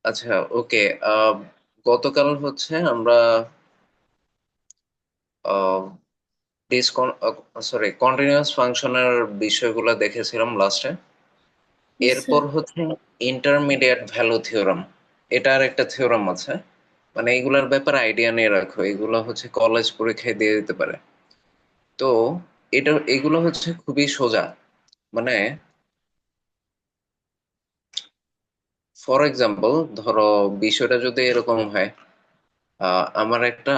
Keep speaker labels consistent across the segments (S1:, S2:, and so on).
S1: আচ্ছা, ওকে। গতকাল হচ্ছে আমরা কন্টিনিউয়াস ফাংশনের বিষয়গুলো দেখেছিলাম লাস্টে।
S2: Yes, sir.
S1: এরপর হচ্ছে ইন্টারমিডিয়েট ভ্যালু থিওরাম। এটার একটা থিওরাম আছে, মানে এইগুলোর ব্যাপারে আইডিয়া নিয়ে রাখো, এগুলো হচ্ছে কলেজ পরীক্ষায় দিয়ে দিতে পারে। তো এগুলো হচ্ছে খুবই সোজা। মানে ফর এক্সাম্পল, ধরো বিষয়টা যদি এরকম হয়, আমার একটা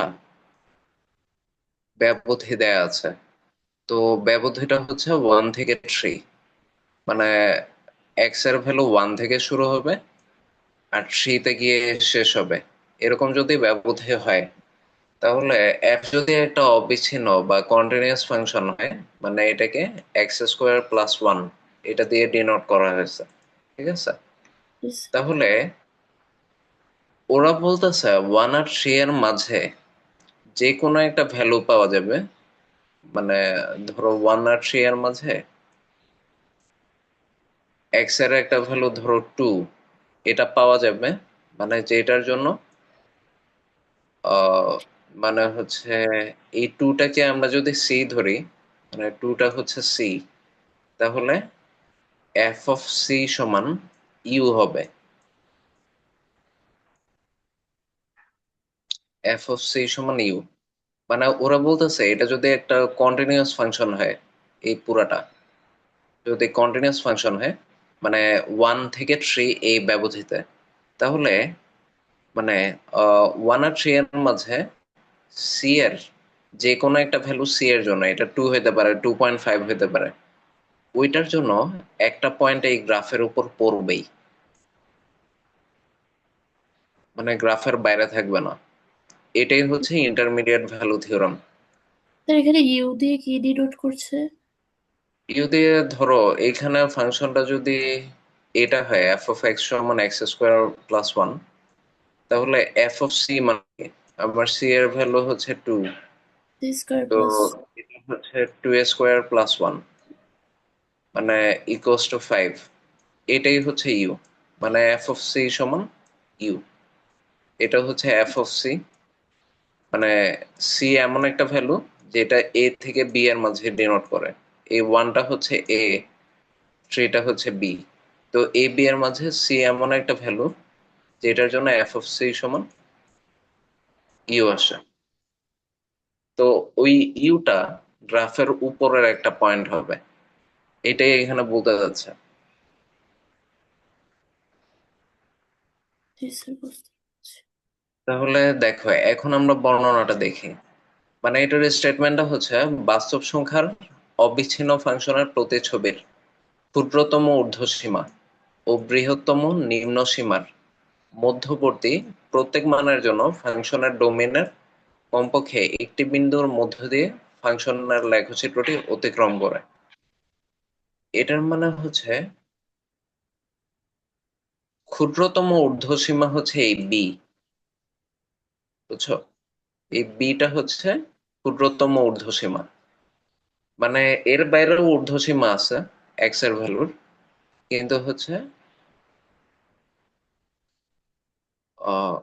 S1: ব্যবধি দেয়া আছে। তো ব্যবধিটা হচ্ছে 1 থেকে 3, মানে এক্স এর ভ্যালু 1 থেকে শুরু হবে আর 3-তে গিয়ে শেষ হবে। এরকম যদি ব্যবধি হয়, তাহলে এফ যদি একটা অবিচ্ছিন্ন বা কন্টিনিউয়াস ফাংশন হয়, মানে এটাকে x² + 1 এটা দিয়ে ডিনোট করা হয়েছে। ঠিক আছে?
S2: Yes, sir.
S1: তাহলে ওরা বলতেছে 1 আর 3 এর মাঝে যে কোনো একটা ভ্যালু পাওয়া যাবে। মানে ধরো 1 আর 3 এর মাঝে এক্স এর একটা ভ্যালু ধরো 2, এটা পাওয়া যাবে। মানে যেটার জন্য আহ, মানে হচ্ছে এই টুটাকে আমরা যদি সি ধরি, মানে টুটা হচ্ছে সি, তাহলে এফ অফ সি সমান ইউ হবে। এফ অফ সি সমান ইউ, মানে ওরা বলতেছে এটা যদি একটা কন্টিনিউয়াস ফাংশন হয়, এই পুরাটা যদি কন্টিনিউয়াস ফাংশন হয়, মানে 1 থেকে 3 এই ব্যবধিতে, তাহলে মানে 1 আর 3 এর মাঝে সি এর যে কোনো একটা ভ্যালু সি এর জন্য, এটা 2 হতে পারে, 2.5 হতে পারে, ওইটার জন্য একটা পয়েন্ট এই গ্রাফের উপর পড়বেই, মানে গ্রাফের বাইরে থাকবে না। এটাই হচ্ছে ইন্টারমিডিয়েট ভ্যালু থিওরাম।
S2: স্যার এখানে ইউ দিয়ে কি ডিনোট করছে?
S1: ইউ দিয়ে ধরো এইখানে ফাংশনটা যদি এটা হয় এফ অফ এক্স সমান x² + 1, তাহলে এফ অফ সি মানে কি? আমার সি এর ভ্যালু হচ্ছে 2।
S2: সি স্কোয়ার
S1: তো
S2: প্লাস।
S1: এটা হচ্ছে 2² + 1, মানে = 5। এটাই হচ্ছে ইউ, মানে এফ অফ সি সমান ইউ। এটা হচ্ছে এফ অফ সি, মানে সি এমন একটা ভ্যালু যেটা এ থেকে বি এর মাঝে ডিনোট করে। এই 1টা হচ্ছে এ, 3টা হচ্ছে বি। তো এ বি এর মাঝে সি এমন একটা ভ্যালু যেটার জন্য এফ অফ সি সমান ইউ আসে। তো ওই ইউটা গ্রাফের উপরের একটা পয়েন্ট হবে, এটাই এখানে বলতে যাচ্ছে।
S2: জি স্যার, বুঝতে পারছি।
S1: তাহলে দেখো, এখন আমরা বর্ণনাটা দেখি। মানে এটার স্টেটমেন্টটা হচ্ছে বাস্তব সংখ্যার অবিচ্ছিন্ন ফাংশনের প্রতিছবির ক্ষুদ্রতম ঊর্ধ্বসীমা ও বৃহত্তম নিম্ন সীমার মধ্যবর্তী প্রত্যেক মানের জন্য ফাংশনের ডোমেইনের কমপক্ষে একটি বিন্দুর মধ্য দিয়ে ফাংশনের লেখচিত্রটি অতিক্রম করে। এটার মানে হচ্ছে ক্ষুদ্রতম ঊর্ধ্বসীমা হচ্ছে এই বি, বুঝছো? এই বিটা হচ্ছে ক্ষুদ্রতম ঊর্ধ্বসীমা। মানে এর বাইরেও ঊর্ধ্বসীমা আছে এক্স এর ভ্যালুর, কিন্তু হচ্ছে আহ,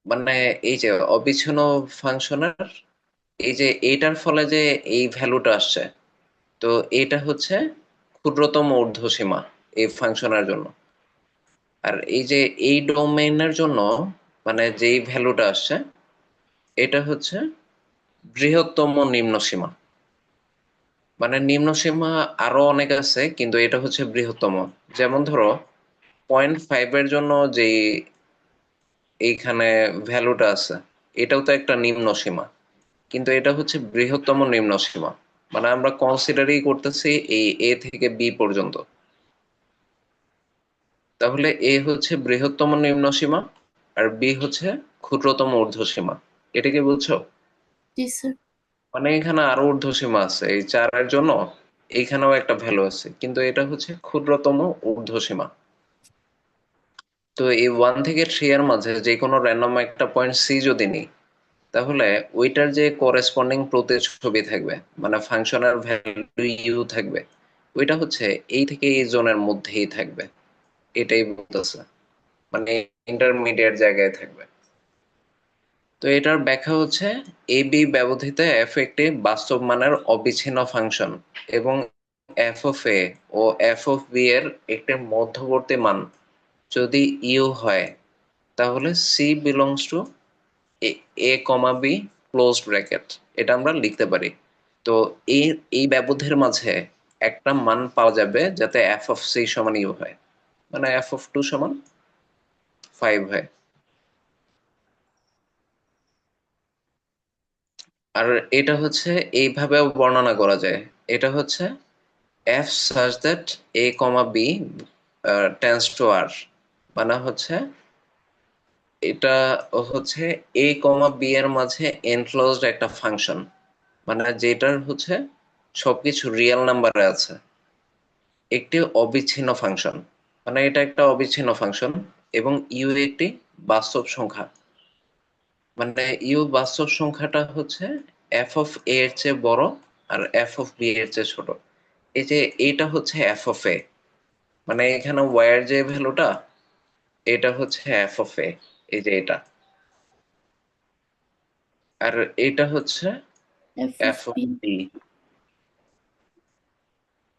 S1: মানে এই যে অবিচ্ছিন্ন ফাংশনের এই যে এইটার ফলে যে এই ভ্যালুটা আসছে, তো এটা হচ্ছে ক্ষুদ্রতম ঊর্ধ্বসীমা এই ফাংশনের জন্য। আর এই যে এই ডোমেইনের জন্য, মানে যেই ভ্যালুটা আসছে, এটা হচ্ছে বৃহত্তম নিম্ন সীমা। মানে নিম্ন সীমা আরো অনেক আছে, কিন্তু এটা হচ্ছে বৃহত্তম। যেমন ধরো 0.5 এর জন্য যে এইখানে ভ্যালুটা আছে, এটাও তো একটা নিম্ন সীমা, কিন্তু এটা হচ্ছে বৃহত্তম নিম্ন সীমা। মানে আমরা কনসিডারই করতেছি এই এ থেকে বি পর্যন্ত। তাহলে এ হচ্ছে বৃহত্তম নিম্ন সীমা আর বি হচ্ছে ক্ষুদ্রতম ঊর্ধ্বসীমা। এটা কি বুঝছো?
S2: জি স্যার।
S1: মানে এখানে আরো ঊর্ধ্বসীমা আছে এই 4-এর জন্য, এইখানেও একটা ভ্যালু আছে, কিন্তু এটা হচ্ছে ক্ষুদ্রতম ঊর্ধ্বসীমা। তো এই 1 থেকে 3 এর মাঝে যে কোনো র্যান্ডম একটা পয়েন্ট সি যদি নিই, তাহলে ওইটার যে করেসপন্ডিং প্রতিছবি থাকবে, মানে ফাংশনের ভ্যালু ইউ থাকবে, ওইটা হচ্ছে এই থেকে এই জোনের মধ্যেই থাকবে। এটাই বলতেছে। মানে ইন্টারমিডিয়েট জায়গায় থাকবে। তো এটার ব্যাখ্যা হচ্ছে এ বি ব্যবহৃত এফ একটি বাস্তব মানের অবিচ্ছিন্ন ফাংশন এবং এফ অফ এ ও এফ অফ বি এর একটি মধ্যবর্তী মান যদি ইউ হয়, তাহলে c belongs to a comma b close bracket, এটা আমরা লিখতে পারি। তো এই এই ব্যবধির মাঝে একটা মান পাওয়া যাবে যাতে এফ অফ সি সমান ইউ হয়, মানে এফ অফ টু সমান 5 হয়। আর এটা হচ্ছে এইভাবেও বর্ণনা করা যায়, এটা হচ্ছে f such that a comma b tends to R, মানে হচ্ছে এটা হচ্ছে এ কমা বি এর মাঝে এনক্লোজড একটা ফাংশন, মানে যেটার হচ্ছে সবকিছু রিয়েল নাম্বারে আছে, একটি অবিচ্ছিন্ন ফাংশন, মানে এটা একটা অবিচ্ছিন্ন ফাংশন এবং ইউ একটি বাস্তব সংখ্যা, মানে ইউ বাস্তব সংখ্যাটা হচ্ছে এফ অফ এ এর চেয়ে বড় আর এফ অফ বি এর চেয়ে ছোট। এই যে এটা হচ্ছে এফ অফ এ, মানে এখানে ওয়াই এর যে ভ্যালুটা, এটা হচ্ছে এফ অফ এ, এই যে এটা, আর এটা হচ্ছে
S2: f of
S1: f of
S2: b.
S1: B.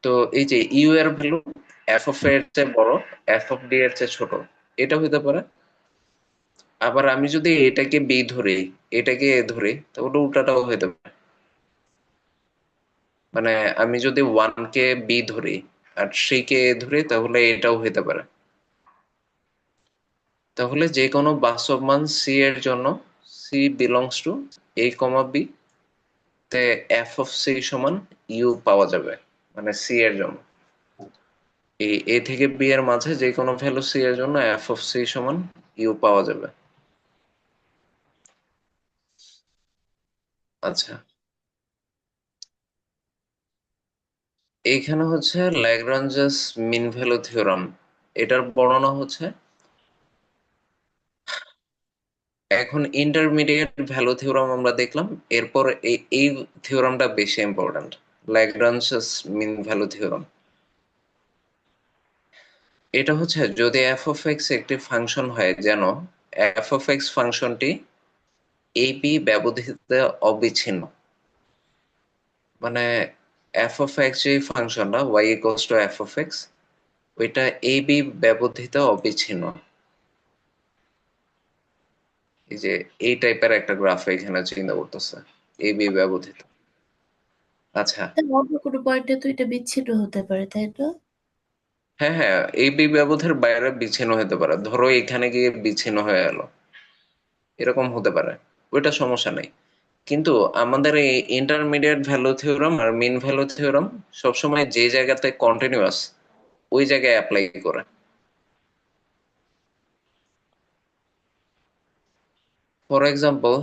S1: তো এই যে ইউ এর ভ্যালু এফ অফ এর চেয়ে বড়, এফ অফ ডি এর চেয়ে ছোট, এটা হইতে পারে। আবার আমি যদি এটাকে বি ধরি, এটাকে এ ধরি, তাহলে উল্টাটাও হইতে পারে। মানে আমি যদি ওয়ান কে বি ধরি আর থ্রি কে এ ধরি, তাহলে এটাও হইতে পারে। তাহলে যে কোনো বাস্তব মান সি এর জন্য c belongs to a comma b তে এফ অফ সি সমান ইউ পাওয়া যাবে, মানে সি এর জন্য এই এ থেকে বি এর মাঝে যে কোনো ভ্যালু সি এর জন্য এফ অফ সি সমান ইউ পাওয়া যাবে। আচ্ছা, এইখানে হচ্ছে ল্যাগ্রাঞ্জেস মিন ভ্যালু থিওরাম, এটার বর্ণনা হচ্ছে, এখন ইন্টারমিডিয়েট ভ্যালু থিওরাম আমরা দেখলাম, এরপর এই থিওরামটা বেশি important, Lagrange's mean value theorem. এটা হচ্ছে যদি এফ অফ এক্স একটি ফাংশন হয়, যেন এফ অফ এক্স ফাংশনটি এ বি ব্যবধিত অবিচ্ছিন্ন, মানে এফ অফ এক্স যে ফাংশনটা y equals to f of x, ওইটা এ বি ব্যবধিত অবিচ্ছিন্ন। এই যে এই টাইপের একটা গ্রাফ এখানে চিন্তা করতেছে, এ বি ব্যবধিত। আচ্ছা,
S2: তাহলে অন্য কোনো পয়েন্টে তো এটা বিচ্ছিন্ন হতে পারে, তাই না?
S1: হ্যাঁ হ্যাঁ, এই বি ব্যবধানের বাইরে বিচ্ছিন্ন হতে পারে, ধরো এখানে গিয়ে বিচ্ছিন্ন হয়ে গেল, এরকম হতে পারে, ওইটা সমস্যা নেই। কিন্তু আমাদের এই ইন্টারমিডিয়েট ভ্যালু থিওরাম আর মিন ভ্যালু থিওরাম সবসময় যে জায়গাতে কন্টিনিউয়াস ওই জায়গায় অ্যাপ্লাই করে। ফর এক্সাম্পল,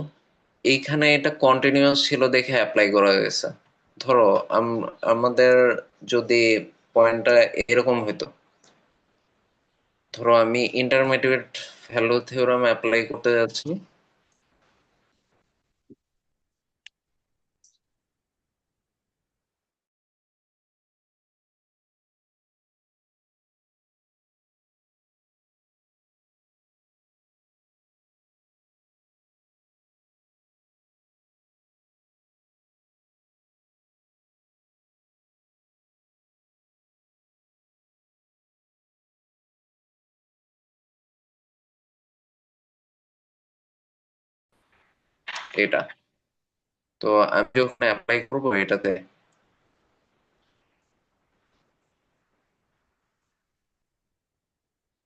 S1: এইখানে এটা কন্টিনিউয়াস ছিল দেখে অ্যাপ্লাই করা হয়েছে। ধরো আমাদের যদি পয়েন্টটা এরকম হইতো, ধরো আমি ইন্টারমিডিয়েট ভ্যালু থিওরাম অ্যাপ্লাই করতে যাচ্ছি, এটা, তো আমি যখন অ্যাপ্লাই করবো এটাতে,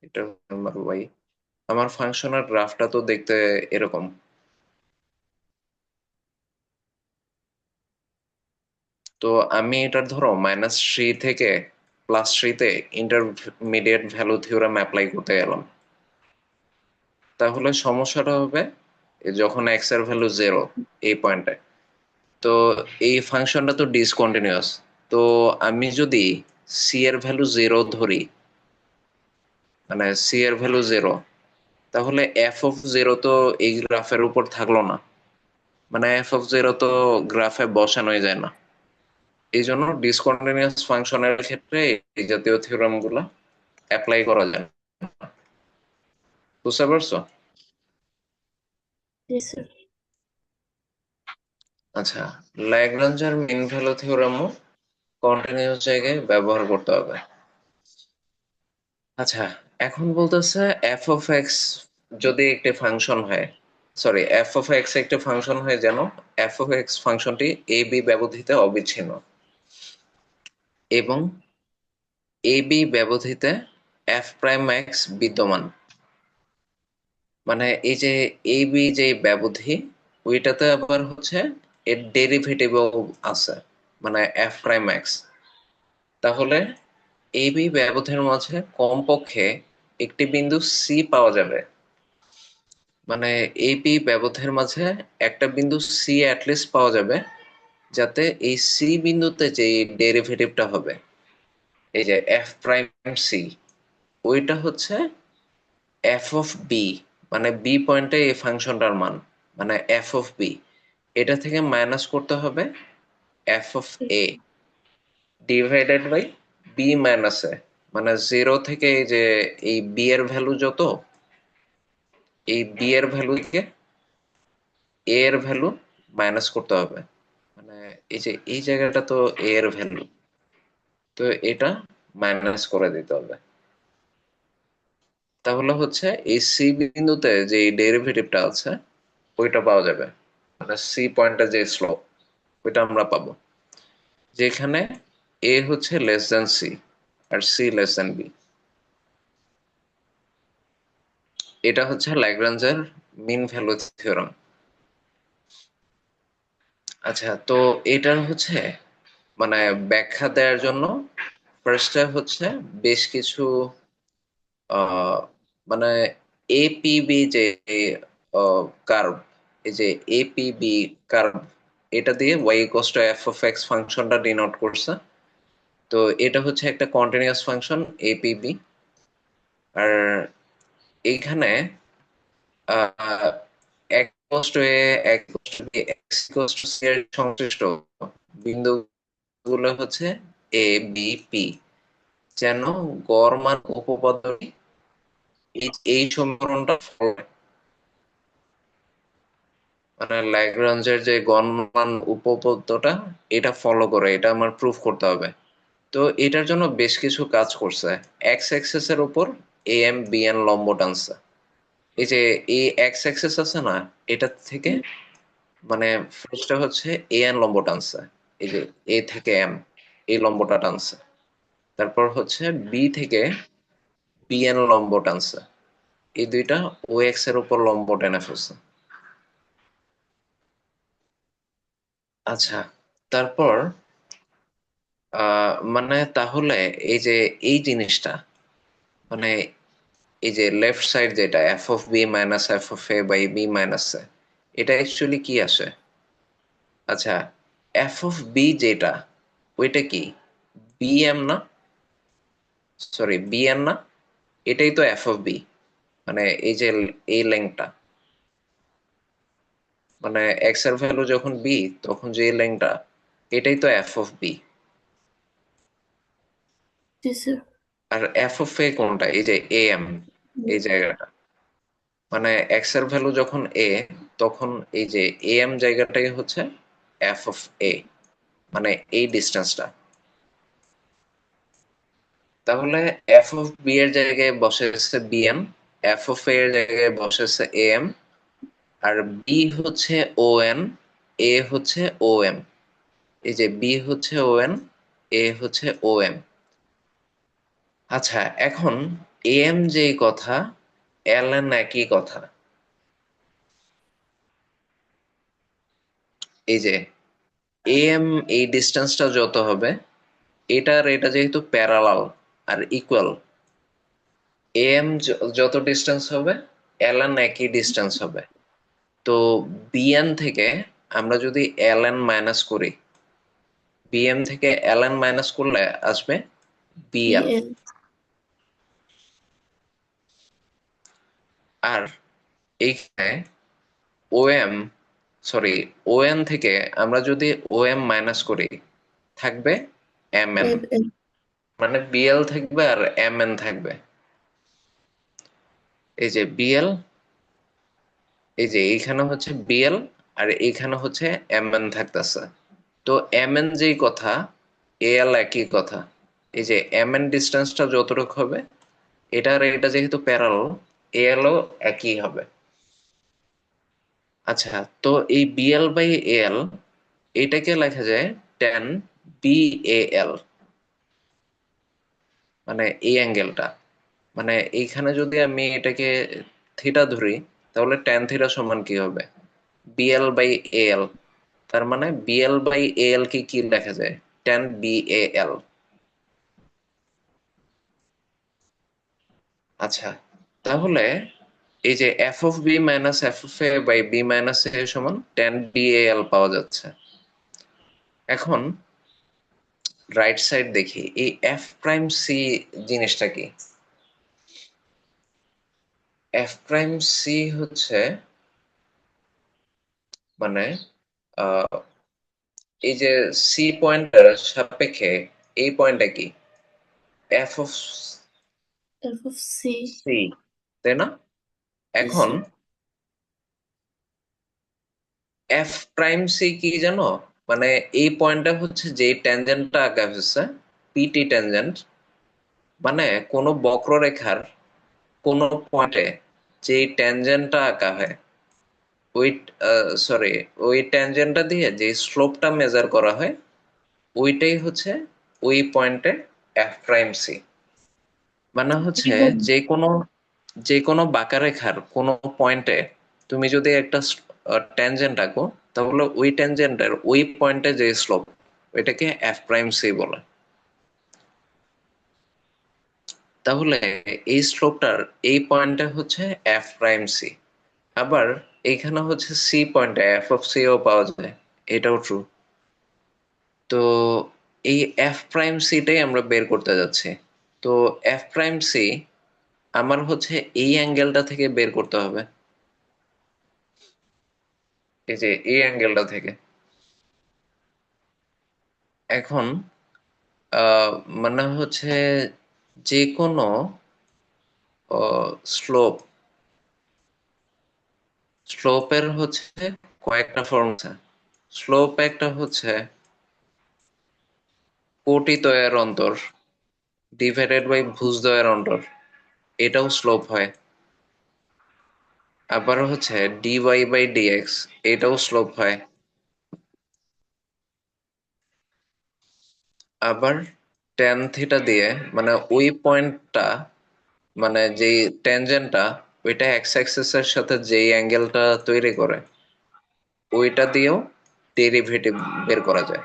S1: এটা নাম্বার ওয়াই, আমার ফাংশনের গ্রাফটা তো দেখতে এরকম। তো আমি এটার ধরো -3 থেকে +3-তে ইন্টারমিডিয়েট ভ্যালু থিওরাম অ্যাপ্লাই করতে গেলাম, তাহলে সমস্যাটা হবে যখন এক্স এর ভ্যালু 0 এই পয়েন্টে, তো এই ফাংশনটা তো ডিসকন্টিনিউয়াস। তো আমি যদি সি এর ভ্যালু 0 ধরি, মানে সি এর ভ্যালু 0, তাহলে এফ অফ 0 তো এই গ্রাফের উপর থাকলো না, মানে এফ অফ 0 তো গ্রাফে বসানোই যায় না। এই জন্য ডিসকন্টিনিউয়াস ফাংশনের ক্ষেত্রে এই জাতীয় থিওরাম গুলা অ্যাপ্লাই করা যায় না। বুঝতে পারছো?
S2: জি স্যার।
S1: আচ্ছা, ল্যাগ্রাঞ্জার মিন ভ্যালু থিওরেমও কন্টিনিউয়াস জায়গায় ব্যবহার করতে হবে। আচ্ছা, এখন বলতেছে এফ অফ এক্স যদি একটি ফাংশন হয়, সরি, এফ অফ এক্স একটি ফাংশন হয় যেন এফ অফ এক্স ফাংশনটি এ বি ব্যবধিতে অবিচ্ছিন্ন এবং এ বি ব্যবধিতে এফ প্রাইম এক্স বিদ্যমান। মানে এই যে এ বি যে ব্যবধি, ওইটাতে আবার হচ্ছে এর ডেরিভেটিভও আছে, মানে এফ প্রাইম এক্স। তাহলে এ বি ব্যবধানের মাঝে কমপক্ষে একটি বিন্দু সি পাওয়া যাবে, মানে এ বি ব্যবধানের মাঝে একটা বিন্দু সি অ্যাটলিস্ট পাওয়া যাবে, যাতে এই সি বিন্দুতে যে ডেরিভেটিভটা হবে, এই যে এফ প্রাইম সি, ওইটা হচ্ছে এফ অফ বি, মানে বি পয়েন্টে এই ফাংশনটার মান, মানে এফ অফ বি, এটা থেকে মাইনাস করতে হবে f of a divided by b minus a, মানে জিরো থেকে এই যে এই বি এর ভ্যালু যত, এই বি এর ভ্যালু থেকে এ এর ভ্যালু মাইনাস করতে হবে, মানে এই যে এই জায়গাটা তো এ এর ভ্যালু, তো এটা মাইনাস করে দিতে হবে। তাহলে হচ্ছে এই সি বিন্দুতে যে ডেরিভেটিভটা আছে ওইটা পাওয়া যাবে, মানে সি পয়েন্টে যে স্লোপ, ওইটা আমরা পাবো, যেখানে এ হচ্ছে লেস দেন সি আর সি লেস দেন বি। এটা হচ্ছে ল্যাগ্রাঞ্জের মিন ভ্যালু থিওরাম। আচ্ছা, তো এটার হচ্ছে মানে ব্যাখ্যা দেওয়ার জন্য ফার্স্টে হচ্ছে বেশ কিছু আহ মানে এপিবি যে কার্ভ, এই যে এপিবি কার্ভ, এটা দিয়ে y equals to f of x ফাংশনটা ডিনোট করছে। তো এটা হচ্ছে একটা কন্টিনিউয়াস ফাংশন এপিবি। আর এইখানে আহ এক ইকুয়ালস টু এ, এক equals to b, x equals to c এর সংশ্লিষ্ট বিন্দুগুলো হচ্ছে এ বি পি, যেন গড় মান উপপাদ্যটি এই সমীকরণটা follow করে। মানে ল্যাগ্রাঞ্জের যে গণমান উপপাদ্যটা এটা ফলো করে, এটা আমার প্রুফ করতে হবে। তো এটার জন্য বেশ কিছু কাজ করছে। এক্স অ্যাক্সিস এর উপর এ এম বি এন লম্ব টানছে। এই যে এই এক্স অ্যাক্সিস আছে না, এটা থেকে মানে ফার্স্টটা হচ্ছে এ এন লম্ব টানছে, এই যে এ থেকে এম এই লম্বটা টানছে। তারপর হচ্ছে বি থেকে বি এন লম্ব টানছে, এই দুইটা ও এক্স এর উপর লম্ব টেনে ফেলছে। আচ্ছা, তারপর মানে তাহলে এই যে এই জিনিসটা, মানে এই যে লেফট সাইড যেটা f of b minus f of a by b minus a, এটা অ্যাকচুয়ালি কি আসে? আচ্ছা, এফ অফ বি যেটা, ওইটা কি বি এম না, সরি বি এন না, এটাই তো এফ অফ বি, মানে এই যে এই লেংথটা, মানে এক্স এর ভ্যালু যখন বি তখন যে লেংথটা, এটাই তো এফ অফ বি।
S2: জি স্যার।
S1: আর এফ অফ এ কোনটা? এই যে এ এম, এই জায়গাটা, মানে এক্স এর ভ্যালু যখন এ, তখন এই যে এ এম জায়গাটাই হচ্ছে এফ অফ এ, মানে এই ডিস্টেন্সটা। তাহলে এফ অফ বি এর জায়গায় বসেছে বি এম, এফ অফ এ এর জায়গায় বসেছে এ এম, আর বি হচ্ছে ও এন, এ হচ্ছে ও এম। এই যে বি হচ্ছে ও এন, এ হচ্ছে ও এম। আচ্ছা, এখন এ এম যেই কথা, এল এন একই কথা। এই যে এ এম এই ডিস্টেন্সটা যত হবে, এটার এটা যেহেতু প্যারালাল আর ইকুয়াল, এ এম যত ডিস্টেন্স হবে এল এন একই ডিস্টেন্স হবে। তো বিএন থেকে আমরা যদি এল এন মাইনাস করি, বিএম থেকে এল এন মাইনাস করলে আসবে বিএল।
S2: বিএল।
S1: আর এইখানে ও এম, সরি, ও এন থেকে আমরা যদি ও এম মাইনাস করি, থাকবে এম এন,
S2: এম এল।
S1: মানে বিএল থাকবে আর এম এন থাকবে। এই যে বিএল, এই যে এইখানে হচ্ছে বিএল, আর এইখানে হচ্ছে এম এন থাকতেছে। তো এম এন যেই কথা, এল একই কথা। এই যে এম এন ডিস্টেন্সটা যতটুকু হবে, এটা আর এটা যেহেতু প্যারালাল, এল ও একই হবে। আচ্ছা, তো এই বিএল বাই এল এটাকে লেখা যায় টেন বি এ এল, মানে এই অ্যাঙ্গেলটা। মানে এইখানে যদি আমি এটাকে থিটা ধরি, তাহলে টেন থিটা সমান কি হবে? BL by L. তার মানে বিএল বাই এল কে কি লেখা যায়? Tan B A L. আচ্ছা, তাহলে এই যে f of b minus f of a by b minus a সমান টেন বি এ এল পাওয়া যাচ্ছে। এখন রাইট সাইড দেখি, এই এফ প্রাইম সি জিনিসটা কি? এফ প্রাইম সি হচ্ছে মানে এই যে সি পয়েন্টের সাপেক্ষে এই পয়েন্টটা কি? F of
S2: f of c.
S1: C, তাই না? এখন এফ প্রাইম সি কি জানো? মানে এই পয়েন্টটা হচ্ছে যে ট্যানজেন্টটা আঁকা হয়েছে, পিটি ট্যানজেন্ট, মানে কোনো বক্ররেখার কোনো পয়েন্টে যে ট্যানজেন্টটা আঁকা হয়, ওই সরি, ওই ট্যানজেন্টটা দিয়ে যে স্লোপটা মেজার করা হয়, ওইটাই হচ্ছে ওই পয়েন্টে এফ প্রাইম সি। মানে হচ্ছে
S2: এইভাবে।
S1: যে কোনো বাঁকা রেখার কোনো পয়েন্টে তুমি যদি একটা ট্যানজেন্ট আঁকো, তাহলে ওই ট্যানজেন্টের ওই পয়েন্টে যে স্লোপ, ওইটাকে এফ প্রাইম সি বলে। তাহলে এই স্লোপটার এই পয়েন্টে হচ্ছে এফ প্রাইম সি। আবার এইখানে হচ্ছে সি পয়েন্টে এফ অফ সি ও পাওয়া যায়, এটাও ট্রু। তো এই এফ প্রাইম সিটাই আমরা বের করতে যাচ্ছি। তো এফ প্রাইম সি আমার হচ্ছে এই অ্যাঙ্গেলটা থেকে বের করতে হবে, এই যে এই অ্যাঙ্গেলটা থেকে। এখন আহ, মানে হচ্ছে যে কোনো স্লোপ, স্লোপের হচ্ছে কয়েকটা ফর্ম আছে। স্লোপ একটা হচ্ছে কোটিদ্বয়ের অন্তর ডিভাইডেড বাই ভুজদ্বয়ের অন্তর, এটাও স্লোপ হয়। আবার হচ্ছে ডিওয়াই বাই ডিএক্স, এটাও স্লোপ হয়। আবার ট্যান থিটা দিয়ে, মানে ওই পয়েন্টটা, মানে যেই ট্যানজেন্টটা ওইটা এক্স অ্যাক্সিস এর সাথে যেই অ্যাঙ্গেলটা তৈরি করে, ওইটা দিয়েও ডেরিভেটিভ বের করা যায়।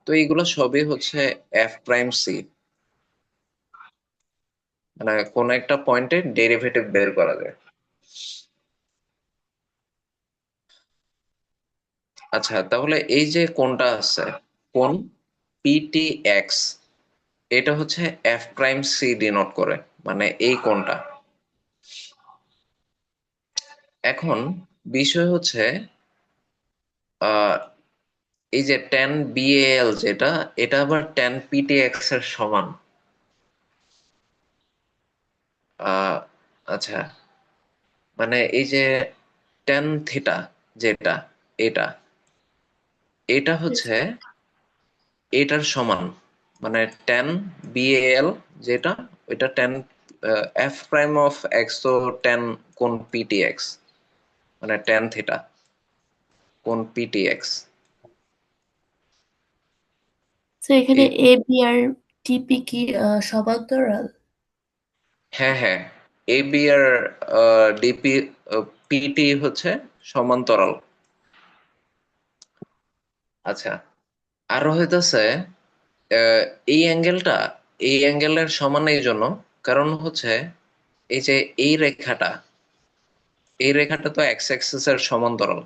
S1: তো এইগুলো সবই হচ্ছে এফ প্রাইম সি, মানে কোন একটা পয়েন্টে ডেরিভেটিভ বের করা যায়। আচ্ছা, তাহলে এই যে কোনটা আছে, কোন পিটি এক্স, এটা হচ্ছে এফ প্রাইম সি ডিনোট করে, মানে এই কোনটা। এখন বিষয় হচ্ছে আহ এই যে টেন বিএল যেটা, এটা আবার টেন পিটি এক্স এর সমান। আহ আচ্ছা, মানে এই যে টেন থিটা যেটা, এটা এটা হচ্ছে এটার সমান, মানে টেন বিএল যেটা, ওইটা ten F prime of x, তো টেন কোন পিটি এক্স, মানে টেন থিটা কোন পিটি এক্স।
S2: তো এখানে এ বি আর টিপি কি সমান্তরাল?
S1: হ্যাঁ হ্যাঁ, A B R DP PT হচ্ছে সমান্তরাল। আচ্ছা, আরো হইতেছে আহ, এই অ্যাঙ্গেলটা, এই অ্যাঙ্গেলের সমান এই জন্য, কারণ হচ্ছে এই যে এই রেখাটা, এই রেখাটা তো এক্স অ্যাক্সিস এর সমান্তরাল।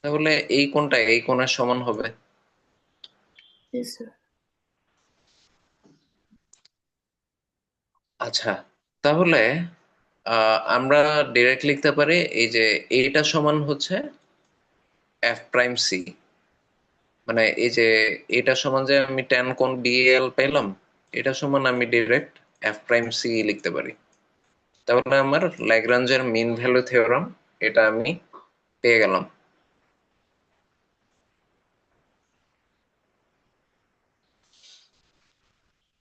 S1: তাহলে এই কোণটা এই কোণের সমান হবে।
S2: Yes, sir.
S1: আচ্ছা, তাহলে আমরা ডিরেক্ট লিখতে পারি এই যে এইটা সমান হচ্ছে এফ প্রাইম সি, মানে এই যে এটা সমান যে আমি ট্যান কোণ বিএল পেলাম, এটা সমান আমি ডিরেক্ট এফ প্রাইম সি লিখতে পারি। তাহলে আমার ল্যাগ্রাঞ্জের মিন ভ্যালু থিওরাম এটা আমি পেয়ে গেলাম।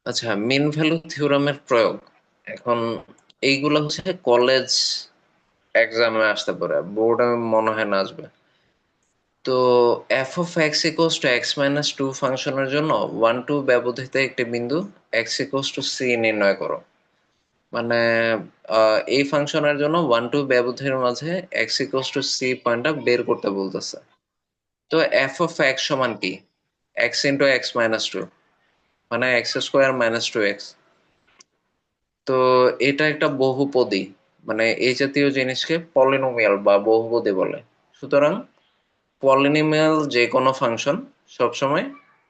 S1: আচ্ছা, মিন ভ্যালু থিওরামের প্রয়োগ এখন এইগুলো হচ্ছে কলেজ এক্সামে আসতে পারে, বোর্ডে মনে হয় না আসবে। তো f of x equals to x minus two ফাংশনের জন্য 1 2 ব্যবধাতে একটি বিন্দু এক্স ইকুয়ালস টু সি নির্ণয় করো। মানে এই ফাংশনের জন্য 1 2 ব্যবধানের মাঝে এক্স ইকুয়ালস টু সি পয়েন্টটা বের করতে বলতেছে। তো এফ অফ এক্স সমান কি? X into x minus two, মানে x square minus two x. তো এটা একটা বহুপদী, মানে এই জাতীয় জিনিসকে পলিনোমিয়াল বা বহুপদী বলে। সুতরাং পলিনোমিয়াল যে কোনো ফাংশন সবসময়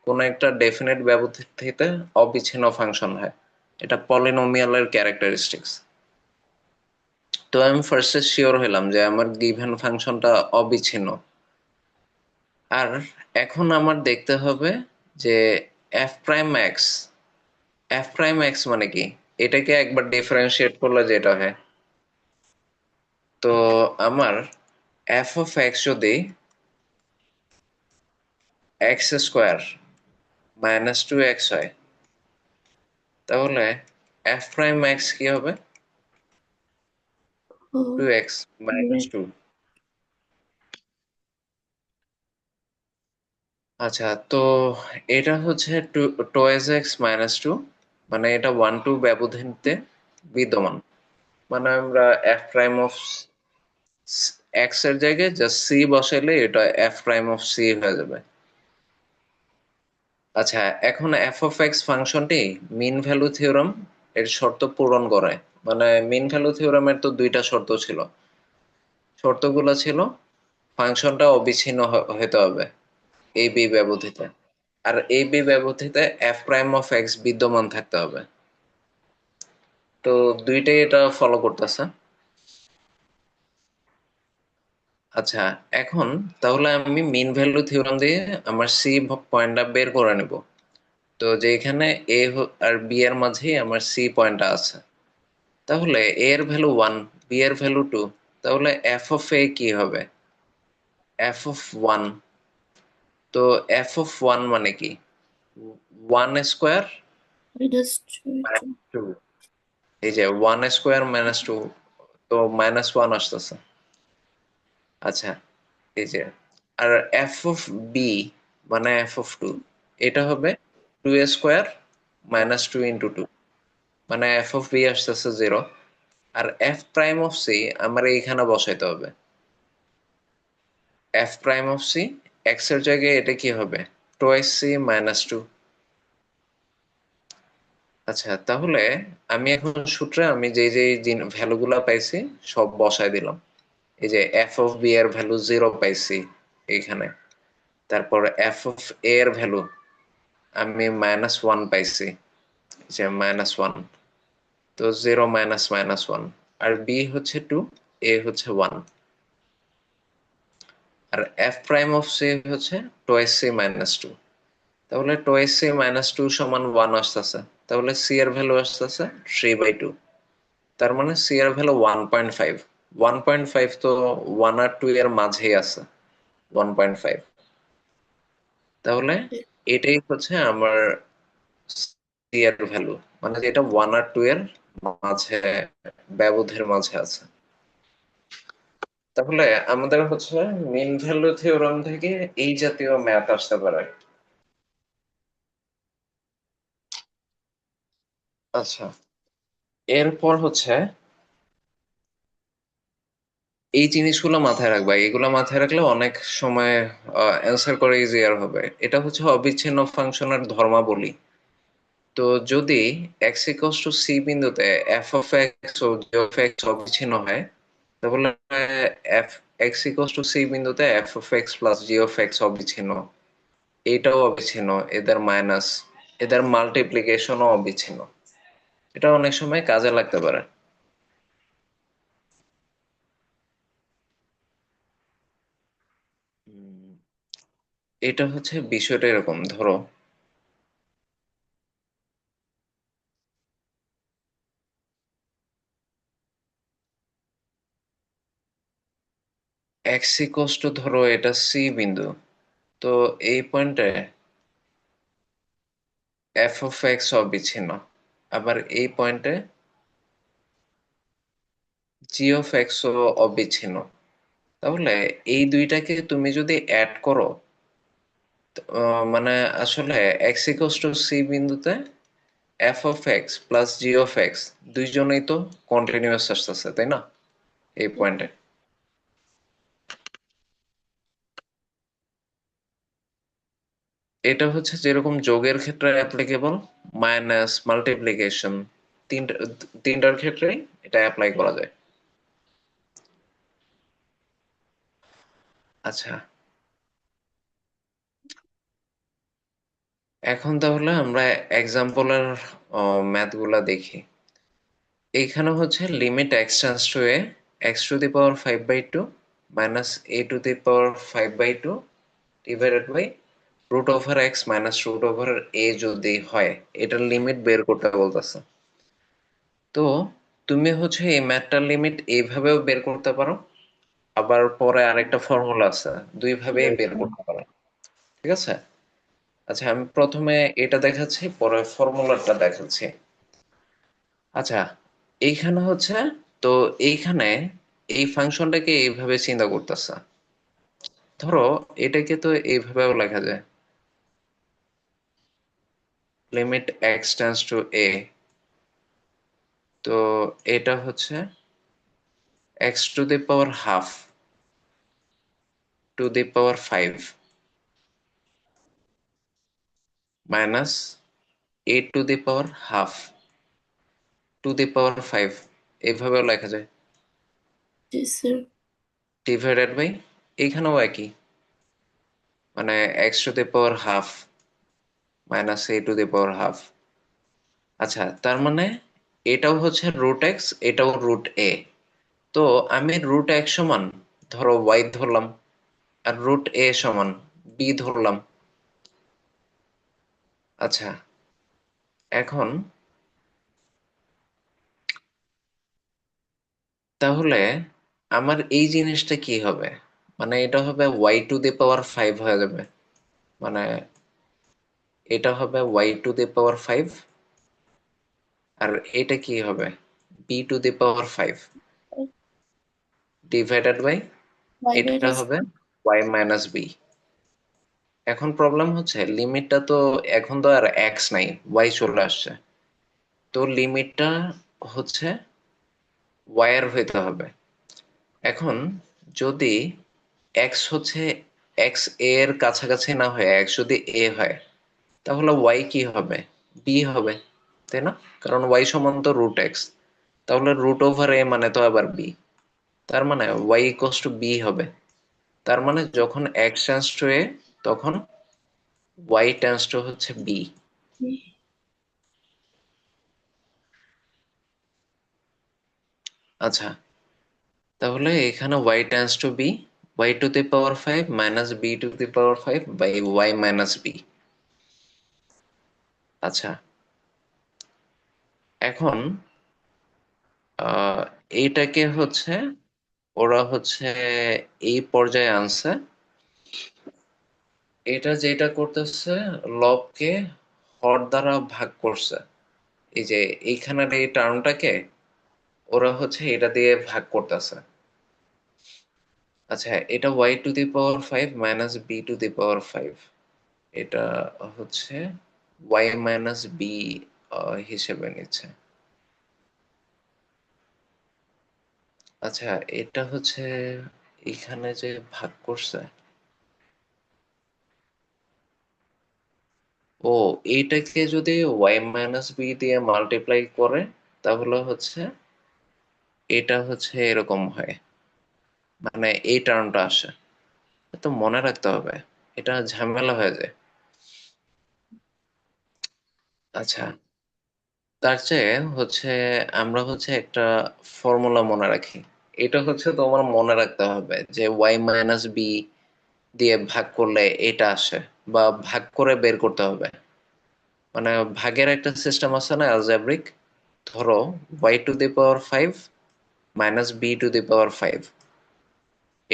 S1: কোনো একটা ডেফিনেট ব্যবধিতে অবিচ্ছিন্ন ফাংশন হয়। এটা পলিনোমিয়ালের ক্যারেক্টারিস্টিক্স। তো আমি ফার্স্টে শিওর হলাম যে আমার গিভেন ফাংশনটা অবিচ্ছিন্ন। আর এখন আমার দেখতে হবে যে F prime x, F prime x মানে কি, এটাকে একবার ডিফারেন্সিয়েট করলে যেটা হয়। তো আমার এফ অফ এক্স যদি x square minus two x হয়, তাহলে এফ প্রাইম এক্স কি হবে?
S2: ও,
S1: টু এক্স মাইনাস টু। আচ্ছা, তো এটা হচ্ছে two twice x minus two, মানে এটা 1 2 ব্যবধানতে বিদ্যমান। মানে আমরা এফ প্রাইম অফ এক্স এর জায়গায় জাস্ট সি বসাইলে এটা এফ প্রাইম অফ সি হয়ে যাবে। আচ্ছা, এখন এফ অফ এক্স ফাংশনটি মিন ভ্যালু থিওরাম এর শর্ত পূরণ করে। মানে মিন ভ্যালু থিওরামের তো দুইটা শর্ত ছিল। শর্তগুলো ছিল ফাংশনটা অবিচ্ছিন্ন হতে হবে এই বি ব্যবধিতে, আর এই বি ব্যবধিতে এফ প্রাইম অফ এক্স বিদ্যমান থাকতে হবে। তো দুইটাই এটা ফলো করতেছে। আচ্ছা, এখন তাহলে আমি মিন ভ্যালু থিওরাম দিয়ে আমার সি পয়েন্টটা বের করে নেব। তো যেখানে এ আর বি এর মাঝেই আমার সি পয়েন্টটা আছে, তাহলে এ এর ভ্যালু 1, বি এর ভ্যালু 2, তাহলে এফ অফ এ কি হবে? F of 1। তো এফ অফ 1 মানে কি? 1 square
S2: minus two.
S1: Minus two. এই যে 1 স্কোয়ার মাইনাস টু, তো মাইনাস 1 আসতেছে। আচ্ছা, এই যে, আর এফ অফ বি মানে এফ অফ 2, এটা হবে 2 স্কোয়ার মাইনাস 2 × 2, মানে এফ অফ বি আসতেছে 0। আর এফ প্রাইম অফ সি আমার এইখানে বসাইতে হবে। F prime of c x এর জায়গায় এটা কি হবে? Twice c minus two. আচ্ছা, তাহলে আমি এখন সূত্রে আমি যে যে ভ্যালুগুলা পাইছি সব বসাই দিলাম। এই যে এফ অফ বি এর ভ্যালু 0 পাইছি এইখানে। তারপর এফ অফ এ এর ভ্যালু আমি -1 পাইছি, যে -1। তো 0 মাইনাস -1, আর বি হচ্ছে 2, এ হচ্ছে 1। আর এফ প্রাইম অফ সি হচ্ছে টোয়াইস সি মাইনাস টু। তাহলে টোয়াইস সি মাইনাস টু সমান 1 আসতেছে। তাহলে সি এর ভ্যালু আসতেছে 3/2। তার মানে সি এর ভ্যালু 1.5। 1.5 তো 1 আর 2 এর মাঝেই আছে, 1.5। তাহলে এটাই হচ্ছে আমার সি এর ভ্যালু, মানে যেটা 1 আর 2 এর মাঝে, ব্যবধির মাঝে আছে। তাহলে আমাদের হচ্ছে মিন ভ্যালু থিওরাম থেকে এই জাতীয় ম্যাথ আসতে পারে। আচ্ছা, এরপর হচ্ছে এই জিনিসগুলো মাথায় রাখবা, এগুলো মাথায় রাখলে অনেক সময় অ্যান্সার করে ইজিয়ার হবে। এটা হচ্ছে অবিচ্ছিন্ন ফাংশনের ধর্মাবলী। তো যদি এক্স ইকুয়ালস টু সি বিন্দুতে এফ অফ এক্স ও জি অফ এক্স অবিচ্ছিন্ন হয়, তাহলে f x equals to c বিন্দুতে f of x plus g of x অবিচ্ছিন্ন, এটাও অবিচ্ছিন্ন, এদের মাইনাস, এদের মাল্টিপ্লিকেশনও অবিচ্ছিন্ন। এটা অনেক সময় কাজে লাগতে পারে। উম, এটা হচ্ছে বিষয়টা এরকম, ধরো এক্স ইকুয়ালস টু ধরো এটা সি বিন্দু, তো এই পয়েন্টে এফ অফ এক্স অবিচ্ছিন্ন, আবার এই পয়েন্টে জি অফ এক্স অবিচ্ছিন্ন। তাহলে এই দুইটাকে তুমি যদি অ্যাড করো, মানে আসলে এক্স ইকুয়ালস টু সি বিন্দুতে f of x plus g of x দুইজনেই তো কন্টিনিউয়াস আসতেছে, তাই না? এই পয়েন্টে এটা হচ্ছে যেরকম যোগের ক্ষেত্রে অ্যাপ্লিকেবল, মাইনাস মাল্টিপ্লিকেশন, তিনটা তিনটার ক্ষেত্রেই এটা অ্যাপ্লাই করা যায়। আচ্ছা, এখন তাহলে আমরা এক্সাম্পলের ম্যাথ গুলা দেখি। এইখানে হচ্ছে limit x tends to a, x to the power 5/2 minus a to the power 5/2 divided by root over x minus root over a যদি হয়, এটার লিমিট বের করতে বলতেছে। তো তুমি হচ্ছে এই ম্যাথটার লিমিট এইভাবেও বের করতে পারো, আবার পরে আরেকটা ফর্মুলা আছে, দুই ভাবেই বের করতে পারো। ঠিক আছে? আচ্ছা, আমি প্রথমে এটা দেখাচ্ছি, পরে ফর্মুলাটা দেখাচ্ছি। আচ্ছা, এইখানে হচ্ছে, তো এইখানে এই ফাংশনটাকে এইভাবে চিন্তা করতেছে। ধরো এটাকে তো এইভাবেও লেখা যায়, limit x tends to a, তো এটা হচ্ছে x to the power half to the power 5 minus a to the power half to the power 5, এইভাবেও লেখা যায়,
S2: জি স্যার।
S1: ডিভাইডেড বাই, এইখানেও একই, মানে x to the power half minus a to the power half. আচ্ছা, তার মানে এটাও হচ্ছে রুট এক্স, এটাও রুট এ। তো আমি রুট এক্স সমান ধরো ওয়াই ধরলাম, আর রুট এ সমান বি ধরলাম। আচ্ছা, এখন তাহলে আমার এই জিনিসটা কি হবে, মানে এটা হবে ওয়াই টু দি পাওয়ার 5 হয়ে যাবে, মানে এটা হবে ওয়াই টু দি পাওয়ার 5, আর এটা কি হবে, b to the power 5 divided by,
S2: y
S1: এটা
S2: মাইনাস
S1: হবে ওয়াই মাইনাস বি। এখন প্রবলেম হচ্ছে লিমিটটা তো এখন তো আর এক্স নাই, ওয়াই চলে আসছে, তো লিমিটটা হচ্ছে ওয়াই এর হইতে হবে। এখন যদি এক্স হচ্ছে এক্স এ এর কাছাকাছি না হয়, এক্স যদি এ হয়, তাহলে ওয়াই কি হবে, বি হবে, তাই না? কারণ ওয়াই সমান তো রুট এক্স, তাহলে রুট ওভার এ মানে তো আবার বি, তার মানে ওয়াই ইকুয়ালস টু বি হবে। তার মানে যখন এক্স টেন্ডস টু এ, তখন ওয়াই টেন্ডস টু হচ্ছে বি। আচ্ছা, তাহলে এখানে y tends to b, y to the power 5 minus b to the power 5 by y minus b. আচ্ছা, এখন এইটাকে হচ্ছে ওরা হচ্ছে এই পর্যায়ে আনছে, এটা যেটা করতেছে লবকে হর দ্বারা ভাগ করছে, এই যে এইখানের এই টার্মটাকে ওরা হচ্ছে এটা দিয়ে ভাগ করতেছে। আচ্ছা, এটা y to the power 5 minus b to the power 5, এটা হচ্ছে y মাইনাস বি হিসেবে নিচ্ছে। আচ্ছা, এটা হচ্ছে এখানে যে ভাগ করছে, ও এইটাকে যদি y মাইনাস বি দিয়ে মাল্টিপ্লাই করে, তাহলে হচ্ছে এটা হচ্ছে এরকম হয়, মানে এই টার্মটা আসে। তো মনে রাখতে হবে, এটা ঝামেলা হয়ে যায়। আচ্ছা, তার চেয়ে হচ্ছে আমরা হচ্ছে একটা ফর্মুলা মনে রাখি, এটা হচ্ছে তোমার মনে রাখতে হবে যে y মাইনাস বি দিয়ে ভাগ করলে এটা আসে, বা ভাগ করে বের করতে হবে। মানে ভাগের একটা সিস্টেম আছে না অ্যালজেব্রিক, ধরো y to the power 5 minus b to the power 5,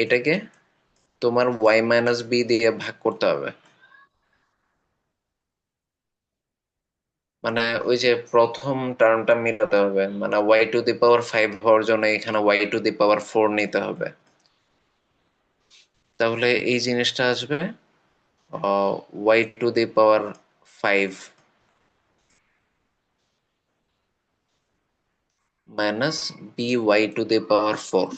S1: এটাকে তোমার ওয়াই মাইনাস বি দিয়ে ভাগ করতে হবে। মানে ওই যে প্রথম টার্মটা মিলাতে হবে, মানে y to the power five হওয়ার জন্য এখানে y to the power four নিতে হবে। তাহলে এই জিনিসটা আসবে y to the power five minus b y to the power four.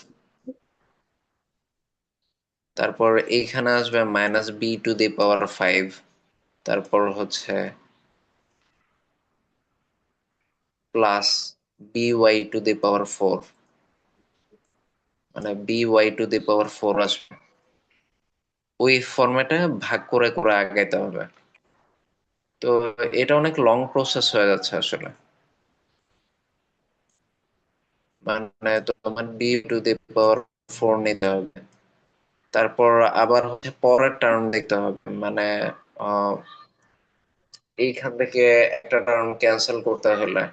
S1: তারপর এইখানে আসবে minus b to the power five. তারপর হচ্ছে plus b y to the power four, মানে b y to the power four আসবে। ওই ফরম্যাটে ভাগ করে করে আগাইতে হবে। তো এটা অনেক লং প্রসেস হয়ে যাচ্ছে আসলে। মানে তোমার b to the power four নিতে হবে, তারপর আবার হচ্ছে পরের টার্ম দেখতে হবে। মানে আহ, এইখান থেকে একটা টার্ম ক্যান্সেল করতে হলে,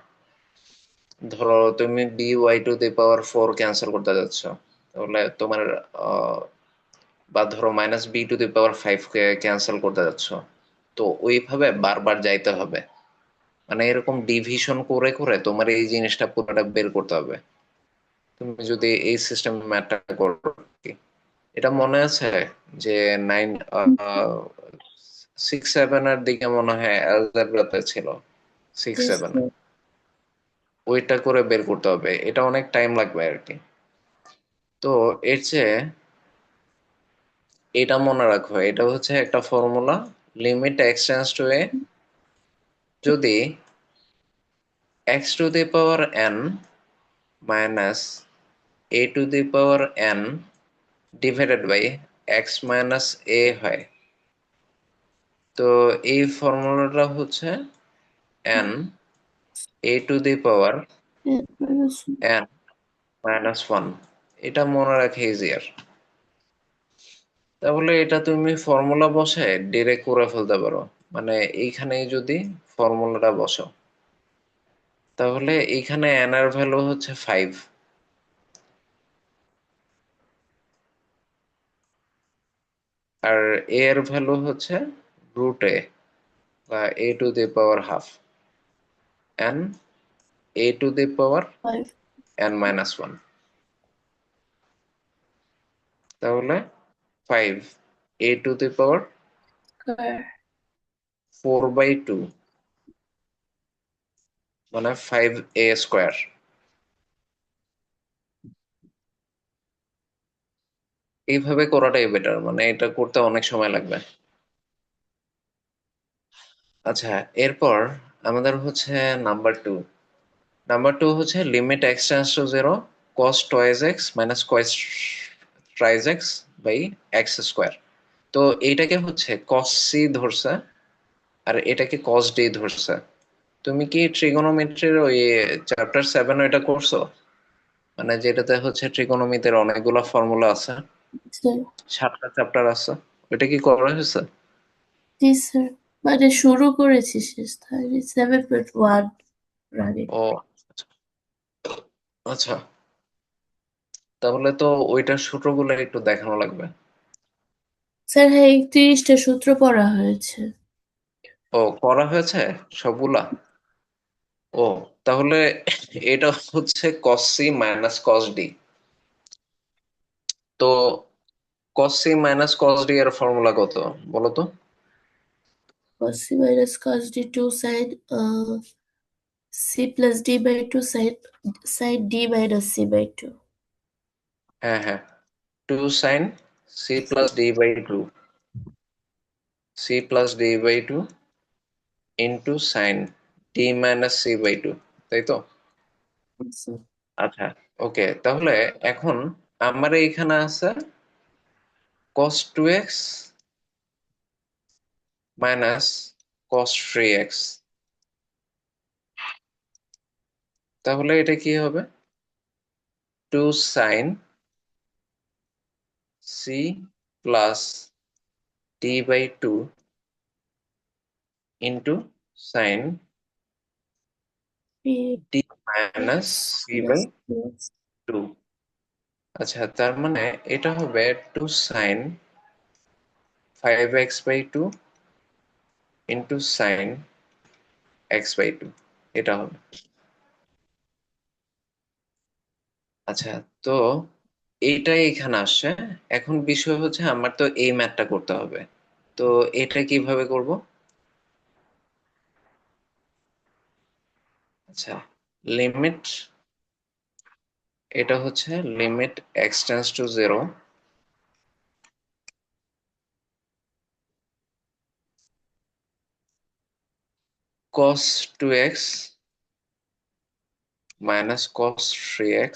S1: ধরো তুমি b y to the power four cancel করতে যাচ্ছ, তাহলে তোমার আহ, বা ধরো minus b to the power five কে ক্যান্সেল করতে যাচ্ছ, তো ওইভাবে বারবার যাইতে হবে। মানে এরকম ডিভিশন করে করে তোমার এই জিনিসটা পুরোটা বের করতে হবে, তুমি যদি এই সিস্টেম ম্যাথটা করো আর কি। এটা মনে আছে যে নাইন সিক্স সেভেন এর দিকে মনে হয় অ্যালজেব্রাতে ছিল, সিক্স
S2: Yes,
S1: সেভেন,
S2: sir.
S1: ওইটা করে বের করতে হবে। এটা অনেক টাইম লাগবে আর কি। তো এর চেয়ে এটা মনে রাখো, এটা হচ্ছে একটা formula, limit x tends to a, যদি x to the power n minus a to the power n divided by x minus a হয়। তো এই ফর্মুলাটা হচ্ছে n a to the power
S2: Yeah,
S1: n minus one. এটা মনে রাখা easier. তাহলে এটা তুমি ফর্মুলা বসে ডিরেক্ট করে ফেলতে পারো। মানে এইখানেই যদি ফর্মুলাটা বসো, তাহলে এইখানে এন এর ভ্যালু হচ্ছে ফাইভ, আর এ এর ভ্যালু হচ্ছে রুট এ বা a to the power half, n a to the power
S2: five
S1: n minus one. তাহলে five a to the power
S2: square.
S1: Four by two, মানে ফাইভ এ স্কোয়ার। এইভাবে করাটাই better, মানে এটা করতে অনেক সময় লাগবে। আচ্ছা, এরপর আমাদের হচ্ছে নাম্বার টু। নাম্বার টু হচ্ছে limit x tends to zero cos twice x minus cos thrice x by x square. তো এইটাকে হচ্ছে কস সি ধরছে, আর এটাকে কস ডি ধরছে। তুমি কি ট্রিগোনোমেট্রির ওই চ্যাপ্টার সেভেন ওইটা করছো? মানে যেটাতে হচ্ছে ট্রিগোনোমিতির অনেকগুলা ফর্মুলা আছে,
S2: Sir.
S1: সাতটা চ্যাপ্টার আছে, ওইটা কি করা হয়েছে?
S2: জি স্যার, মানে শুরু করেছি, শেষ হয়নি, 7.1 রানিং।
S1: ও আচ্ছা, তাহলে তো ওইটার সূত্রগুলো একটু দেখানো লাগবে।
S2: স্যার হ্যাঁ, 31টা সূত্র পড়া হয়েছে।
S1: ও, করা হয়েছে সবগুলা? ও, তাহলে এটা হচ্ছে cos c minus cos d। তো cos c minus cos d এর ফর্মুলা কত বলো তো?
S2: cos c minus cos d 2 sin c plus d by 2 sin d minus c by 2.
S1: হ্যাঁ হ্যাঁ, two sine c plus d by two, c plus d by two into sine d minus c by two, তাই তো?
S2: Sir
S1: আচ্ছা, ওকে, তাহলে এখন আমার এইখানে আছে cos two x minus cos three x. তাহলে এটা কি হবে? Two sine c plus d by two into sine d minus c by
S2: yes, yes.
S1: Two. আচ্ছা, তার মানে এটা হবে 2 sin 5x/2 into sin x/2, এটা হবে। আচ্ছা, তো এইটাই এখানে আসছে। এখন বিষয় হচ্ছে আমার তো এই ম্যাথটা করতে হবে। তো এটা কিভাবে করব? আচ্ছা, লিমিট, এটা হচ্ছে limit x → 0 cos 2x minus cos 3x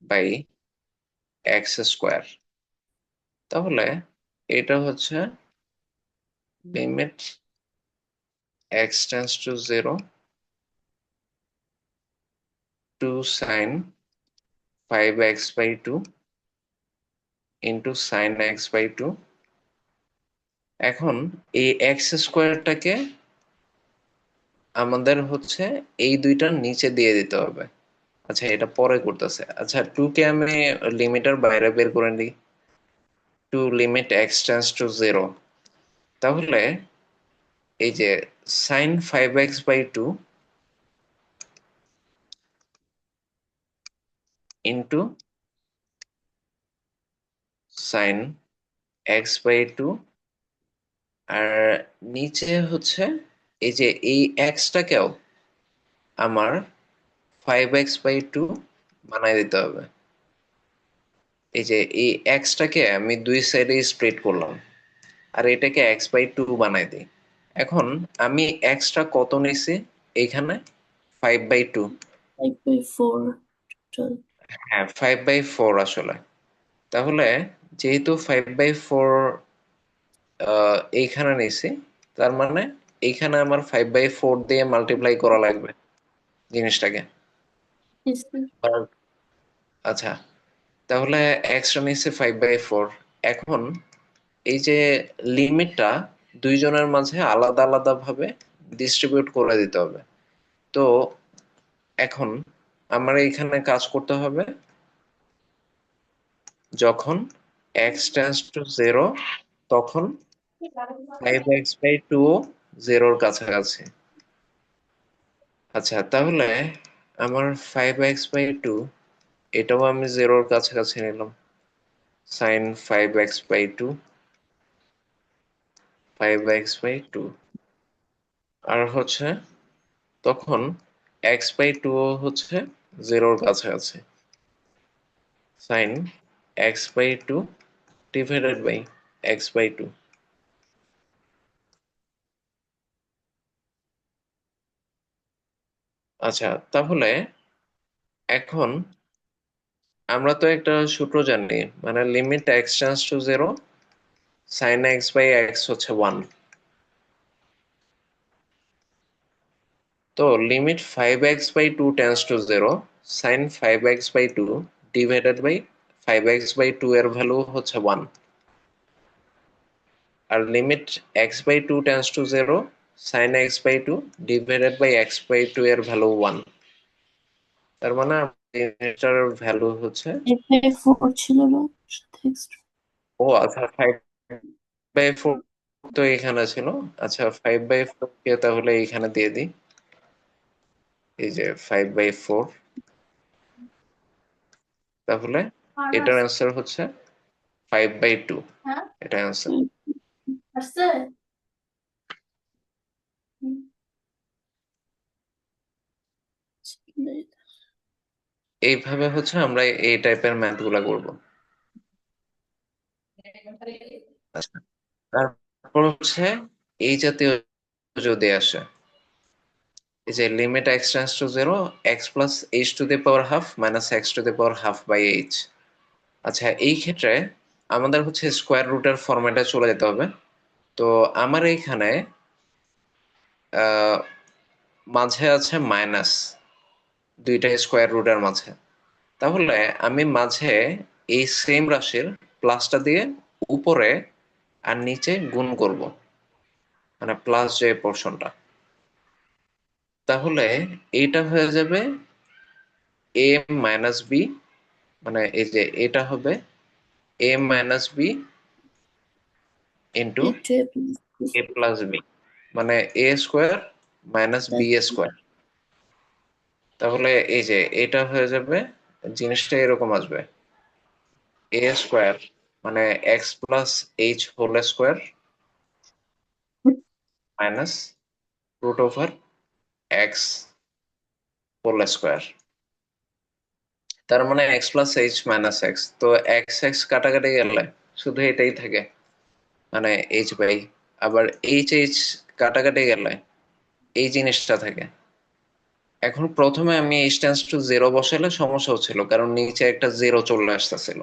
S1: by x²। তাহলে এটা হচ্ছে limit x → 0 2 sin 5x/2 into sin x/2। এখন এই x² আমাদের হচ্ছে এই দুইটার নিচে দিয়ে দিতে হবে। আচ্ছা, এটা পরে করতেছে। আচ্ছা, 2 কে আমি লিমিটার বাইরে বের করে নিই, টু লিমিট x → 0। তাহলে এই যে sin 5x/2 into sin x/2, আর নিচে হচ্ছে এই যে এই এক্সটাকেও আমার 5x/2 বানাই দিতে হবে। এই যে এই এক্সটাকে আমি দুই সাইডে স্প্লিট করলাম, আর এটাকে x/2 বানাই দিই। এখন আমি এক্সটা কত নিছি এইখানে? 5/2।
S2: 5/4 টোটাল।
S1: হ্যাঁ, 5/4 আসলে। তাহলে যেহেতু 5/4 এইখানে নিছি, তার মানে এইখানে আমার 5/4 দিয়ে মাল্টিপ্লাই করা লাগবে জিনিসটাকে।
S2: Yes, sir.
S1: আর- আচ্ছা, তাহলে এক্সটা নিচ্ছে 5/4। এখন এই যে লিমিটটা দুইজনের মাঝে আলাদা আলাদা ভাবে ডিস্ট্রিবিউট করে দিতে হবে। তো এখন আমার এইখানে কাজ করতে হবে, যখন x → 0 তখন 5x/2 0-র কাছাকাছি। আচ্ছা, তাহলে আমার 5x/2 এটাও আমি 0-র কাছাকাছি নিলাম। sin 5x/2, 5x/2, আর হচ্ছে তখন x/2 হচ্ছে 0-র কাছাকাছি। sin x/2 divided by x/2। আচ্ছা, তাহলে এখন আমরা তো একটা সূত্র জানি, মানে লিমিট x → 0 sin x/x হচ্ছে 1। তো limit 5x/2 → 0 sin 5x/2 divided by 5x/2 এর ভ্যালু হচ্ছে 1। আর limit x/2 → 0 sin x/2 divided by x/2 এর ভ্যালু 1। তার মানে এটার ভ্যালু হচ্ছে,
S2: 5/4 ছিল না সাথে এক্সট্রা।
S1: ও আচ্ছা, 5/4 তো এখানে ছিল। আচ্ছা, 5/4 কে তাহলে এখানে দিয়ে দিই। এই যে 5/4, তাহলে এটার অ্যান্সার হচ্ছে 5/2। এটা অ্যান্সার।
S2: আসছে।
S1: এইভাবে হচ্ছে আমরা এই টাইপের ম্যাথ গুলা করবো। আচ্ছা, তারপর হচ্ছে এই জাতীয় যদি আসে, এই যে limit x → 0 x+h² minus x² h। আচ্ছা, এই ক্ষেত্রে আমাদের হচ্ছে স্কোয়ার রুটের ফরম্যাটে চলে যেতে হবে। তো আমার এইখানে আহ, মাঝে আছে মাইনাস, দুইটা স্কোয়ার রুটের মাঝে। তাহলে আমি মাঝে এই সেম রাশির প্লাসটা দিয়ে উপরে আর নিচে গুণ করব, মানে প্লাস যে পোর্শনটা। তাহলে এইটা হয়ে যাবে এ মাইনাস বি, মানে এই যে এটা হবে a minus b into
S2: into a plus b
S1: a plus b, মানে a square minus b
S2: plus
S1: square. তাহলে এই যে এটা হয়ে যাবে, জিনিসটা এরকম আসবে, এ স্কোয়ার মানে x plus h whole square minus root over x whole square. তার মানে x plus h minus x, তো এক্স এক্স কাটাকাটি গেলে শুধু এটাই থাকে, মানে এইচ বাই, আবার এইচ এইচ কাটাকাটি গেলে এই জিনিসটা থাকে। এখন প্রথমে আমি এইচ টেন্স টু জিরো বসালে সমস্যা হচ্ছিল, কারণ নিচে একটা জিরো চলে আসতেছিল।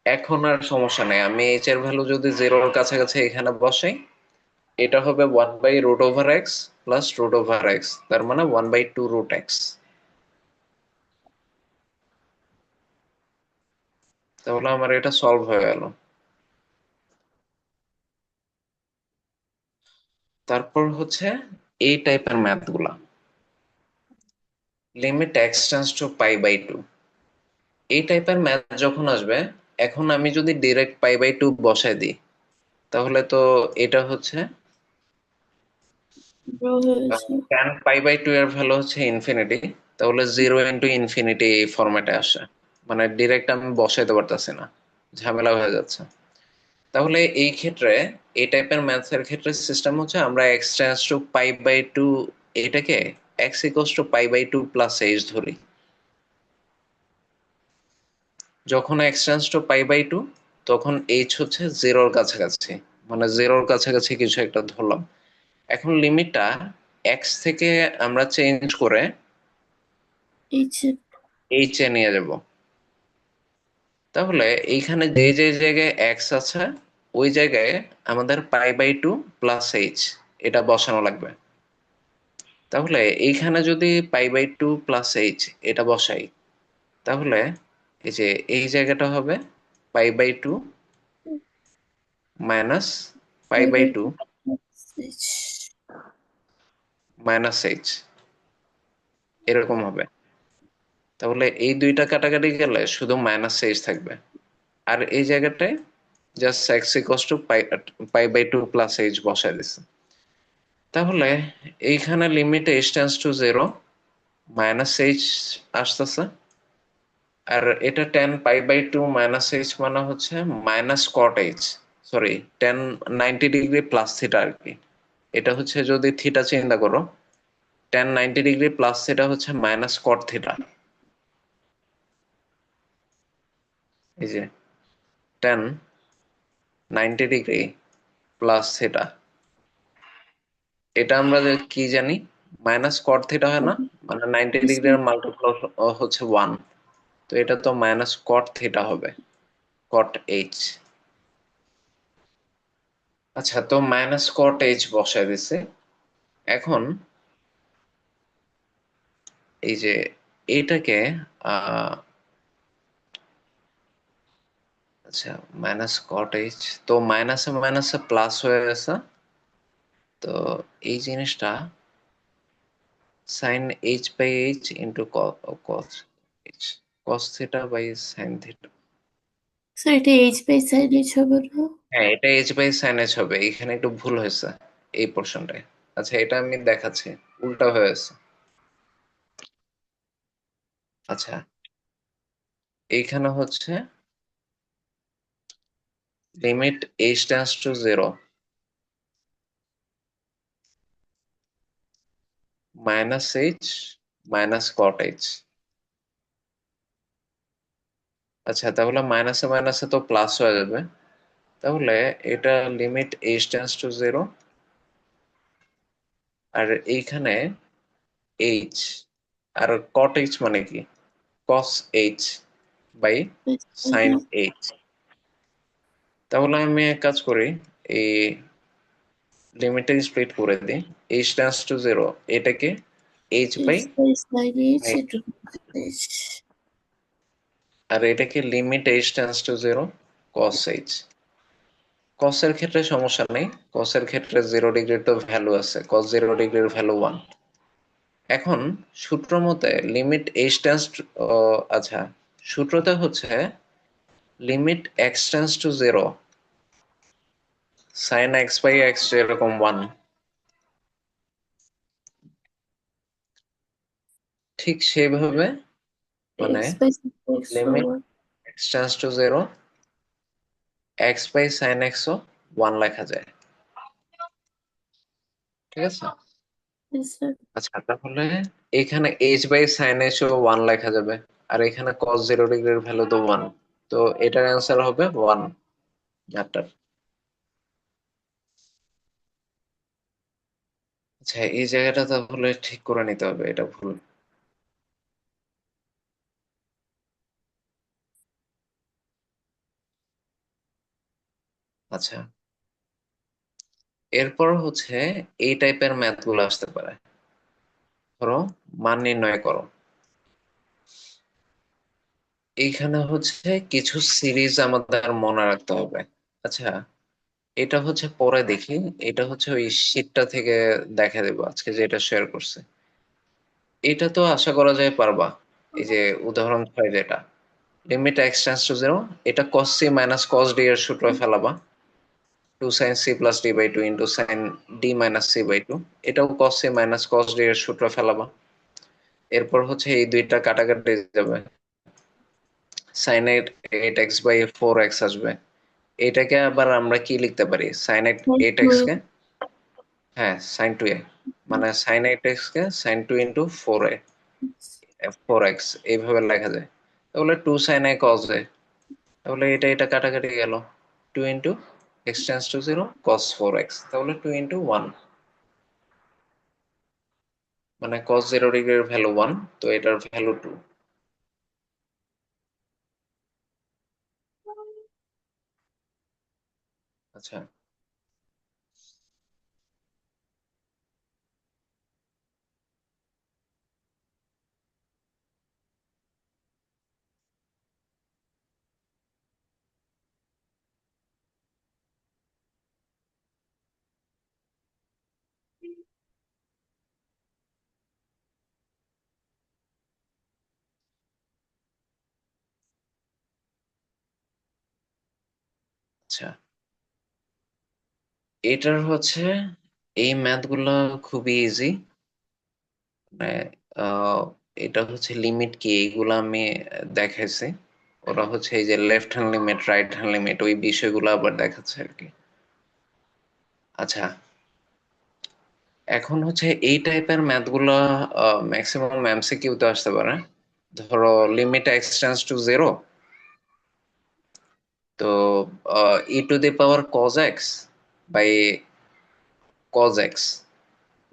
S1: এখন আর সমস্যা নেই, আমি এইচ এর ভ্যালু যদি জিরোর কাছাকাছি এখানে বসাই, এটা হবে 1/√x প্লাস √x, তার মানে 1/2√x। তাহলে আমার এটা সলভ হয়ে গেল। তারপর হচ্ছে এই টাইপের ম্যাথ গুলা, লিমিট এক্স টেন্স টু π/2, এই টাইপের ম্যাথ যখন আসবে, এখন আমি যদি ডিরেক্ট π/2 বসাই দিই, তাহলে তো এটা হচ্ছে
S2: bro হয়েছে
S1: tan π/2 এর ভ্যালু হচ্ছে ইনফিনিটি, তাহলে 0 × ∞ এই ফরম্যাটে আসে, মানে ডিরেক্ট আমি বসাইতে পারতেছি না, ঝামেলা হয়ে যাচ্ছে। তাহলে এই ক্ষেত্রে এই টাইপের ম্যাথস এর ক্ষেত্রে সিস্টেম হচ্ছে আমরা এক্স টেন্স টু π/2 এটাকে x equals to π/2 plus h ধরি। যখন এক্স টেন্স টু π/2 তখন এইচ হচ্ছে জিরোর কাছাকাছি, মানে জিরোর কাছাকাছি কিছু একটা ধরলাম। এখন লিমিটটা এক্স থেকে আমরা চেঞ্জ করে
S2: এইচ
S1: এইচ এ নিয়ে যাব। তাহলে এইখানে যে যে জায়গায় এক্স আছে ওই জায়গায় আমাদের π/2 প্লাস এইচ এটা বসানো লাগবে। তাহলে এইখানে যদি π/2 প্লাস এইচ এটা বসাই, তাহলে এই যে এই জায়গাটা হবে π/2 minus
S2: by
S1: π/2
S2: to h
S1: minus h, এরকম হবে। তাহলে এই দুইটা কাটাকাটি গেলে শুধু মাইনাস এইচ থাকবে, আর এই জায়গাটায় just x equals to π/2 plus h বসাই দিচ্ছে। তাহলে এইখানে limit h tends to zero, minus h আসতেছে, আর এটা 10 π/2 মাইনাস এইচ মানে হচ্ছে minus cot h, sorry 10 90 degree plus theta আর কি। এটা হচ্ছে যদি থিটা চিন্তা করো, 10 90 ডিগ্রি প্লাস থিটা হচ্ছে মাইনাস কট থিটা। এই যে 10 90 ডিগ্রি প্লাস থিটা, এটা আমরা যে কি জানি, মাইনাস কট থিটা হয় না, মানে 90 ডিগ্রির মাল্টিপ্লাই হচ্ছে 1, তো এটা তো মাইনাস কট থিটা হবে, কট এইচ। আচ্ছা, তো মাইনাস কট এইচ বসায় দিছে। এখন এই যে এইটাকে আহ আচ্ছা, মাইনাস কট এইচ, তো মাইনাসে মাইনাসে প্লাস হয়ে গেছে, তো এই জিনিসটা sine h by h into cos h, cos theta by sine theta.
S2: Sir এটা এইচ বাই সাইন এইচ হবে না
S1: হ্যাঁ, এটা এইচ বাই সাইন এইচ হবে, এখানে একটু ভুল হয়েছে এই পোর্শনটায়। আচ্ছা, এটা আমি দেখাচ্ছি, উল্টা হয়েছে। আচ্ছা, এইখানে হচ্ছে limit h tends to zero minus H minus cot H. আচ্ছা, তাহলে মাইনাসে মাইনাসে তো প্লাস হয়ে যাবে, তাহলে এটা limit h tends to zero, আর এইখানে এইচ, আর কট এইচ মানে কি, cos h by sine h. তাহলে আমি এক কাজ করি, এই লিমিটে স্প্লিট করে দিই, এইচ টেন্স টু জিরো এটাকে h by,
S2: h by sine h into h
S1: আর এটাকে limit h tends to zero cos h. কসের ক্ষেত্রে সমস্যা নেই, কসের ক্ষেত্রে 0 ডিগ্রির তো ভ্যালু আছে, কস 0 ডিগ্রির ভ্যালু 1। এখন সূত্র মতে লিমিট এইচ টেন্স, আচ্ছা, সূত্রতে হচ্ছে limit x tends to zero sine x by x যেরকম ওয়ান, ঠিক সেইভাবে মানে
S2: x by sin x for
S1: limit
S2: 1.
S1: X tends to zero x by sine x ও ওয়ান লেখা যায়। ঠিক আছে।
S2: Yes, sir.
S1: আচ্ছা, তাহলে এখানে এইচ বাই সাইন এস ও ওয়ান লেখা যাবে, আর এখানে কস জিরো ডিগ্রির ভ্যালু তো ওয়ান, তো এটার অ্যান্সার হবে ওয়ান। ম্যাটার। আচ্ছা, এই জায়গাটা তাহলে ঠিক করে নিতে হবে, এটা ভুল। আচ্ছা, এরপর হচ্ছে এই টাইপের ম্যাথ গুলো আসতে পারে। ধরো, মান নির্ণয় করো। এইখানে হচ্ছে কিছু সিরিজ আমাদের মনে রাখতে হবে। আচ্ছা, এটা হচ্ছে পরে দেখি, এটা হচ্ছে ওই শীটটা থেকে দেখা দেবো আজকে যেটা শেয়ার করছে। এটা তো আশা করা যায় পারবা। এই যে উদাহরণ 6 যেটা, limit x tends to zero, এটা cos c minus cos d এর সূত্রে ফেলাবা, 2 sin c plus d by 2 into sin d minus c by 2, এটাও cos c minus cos d এর সূত্রে ফেলাবা। এরপর হচ্ছে এই দুইটা কাটাকাটি যাবে, sin 8 x বাই 4x আসবে। এটাকে আবার আমরা কি লিখতে পারি, sin 8 x কে, হ্যাঁ sin 2a, মানে sin 8x কে sin 2 ইন্টু 4a, 4x এইভাবে লেখা যায়। তাহলে 2 sin a cos a, তাহলে এটা এটা কাটাকাটি গেল, 2 into x tends to zero cos 4x, তাহলে 2 ইন্টু 1, মানে cos 0 ডিগ্রির ভ্যালু 1, তো এটার ভ্যালু 2। আচ্ছা, আচ্ছা, এটার হচ্ছে এই ম্যাথ গুলো খুবই ইজি। মানে এটা হচ্ছে লিমিট কি এইগুলো আমি দেখাইছি। ওরা হচ্ছে এই যে left hand limit right hand limit ওই বিষয়গুলো আবার দেখাচ্ছে আর কি। আচ্ছা, এখন হচ্ছে এই টাইপের ম্যাথ গুলো ম্যাক্সিমাম এমসিকিউতে আসতে পারে। ধরো limit x tends to zero, তো e to the power cos x by cos x,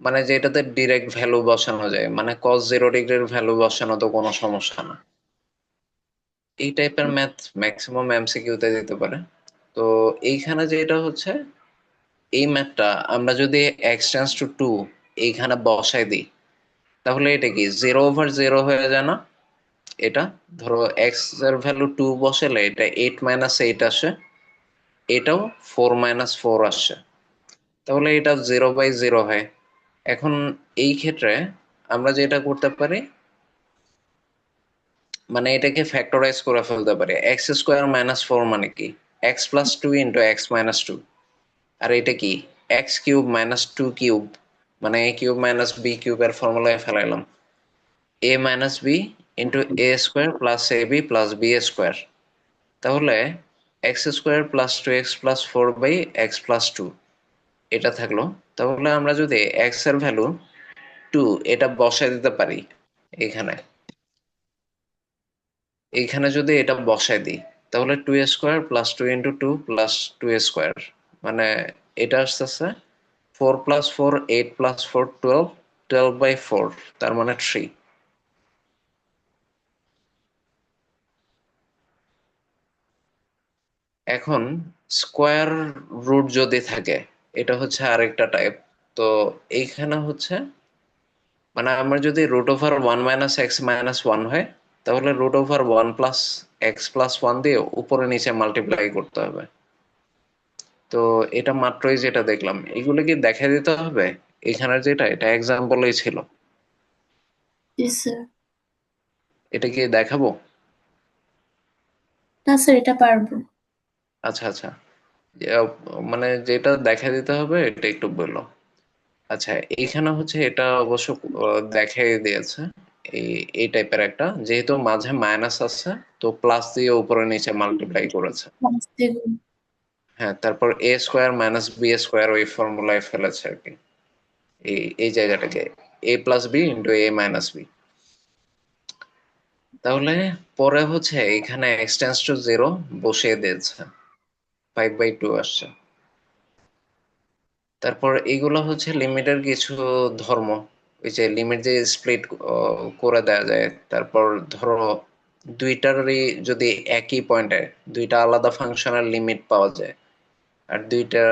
S1: মানে যেটাতে ডিরেক্ট ভ্যালু বসানো যায়, মানে কজ জিরো ডিগ্রির ভ্যালু বসানো তো কোনো সমস্যা না। এই টাইপের ম্যাথ ম্যাক্সিমাম এমসিকিউতে দিতে পারে। তো এইখানে যেটা হচ্ছে, এই ম্যাথটা আমরা যদি এক্স টেন্স টু টু এইখানে বসাই দিই, তাহলে এটা কি জিরো ওভার জিরো হয়ে যায় না? এটা ধরো এক্স এর ভ্যালু টু বসালে এটা 8 - 8 আসে, এটাও 4 - 4 আসছে, তাহলে এটা 0/0 হয়। এখন এই ক্ষেত্রে আমরা যেটা করতে পারি, মানে এটাকে ফ্যাক্টরাইজ করে ফেলতে পারি। এক্স স্কোয়ার মাইনাস ফোর মানে কি, x plus two into x minus two. আর এটা কি, x cube minus two cube, মানে এ কিউব মাইনাস বি কিউবের ফর্মুলায় ফেলাইলাম, a minus b into a square plus a b plus b square. তাহলে x square plus two x plus four by x plus two, এটা থাকলো। তাহলে আমরা যদি এক্স এর ভ্যালু টু এটা বসাই দিতে পারি এখানে, এইখানে যদি এটা বসাই দিই, তাহলে two square plus two into two plus two square, মানে এটা আসতেছে 4 + 4 8 + 4 12, 12/4, তার মানে 3। এখন স্কোয়ার রুট যদি থাকে, এটা হচ্ছে আরেকটা টাইপ। তো এইখানে হচ্ছে, মানে আমরা যদি রুট ওভার 1 - x - 1 হয়, তাহলে রুট ওভার 1 + x + 1 দিয়ে উপরে নিচে মাল্টিপ্লাই করতে হবে। তো এটা মাত্রই যেটা দেখলাম, এগুলো কি দেখা দিতে হবে? এখানের যেটা, এটা এক্সাম্পলই ছিল।
S2: জি স্যার।
S1: এটা কি দেখাবো?
S2: না স্যার, এটা পারবো।
S1: আচ্ছা আচ্ছা। আহ, মানে যেটা দেখা দিতে হবে এটা একটু বললো। আচ্ছা, এইখানে হচ্ছে এটা অবশ্য দেখাই দিয়েছে। এই এই টাইপের একটা, যেহেতু মাঝে মাইনাস আছে, তো প্লাস দিয়ে উপরে নিচে মাল্টিপ্লাই করেছে।
S2: পাঁচ দ্বিগুণ।
S1: হ্যাঁ, তারপর এ স্কোয়ার মাইনাস বি স্কোয়ার ওই ফর্মুলায় ফেলেছে আর কি। এই এই জায়গাটাকে এ প্লাস বি ইন্টু এ মাইনাস বি। তাহলে পরে হচ্ছে এখানে এক্স টেন্স টু জিরো বসিয়ে দিয়েছে, 5/2 আসছে। তারপর এইগুলো হচ্ছে লিমিটের কিছু ধর্ম। ওই যে লিমিট যে স্প্লিট করে দেওয়া যায়, তারপর ধরো দুইটারই যদি একই পয়েন্টে দুইটা আলাদা ফাংশনের লিমিট পাওয়া যায়, আর দুইটা,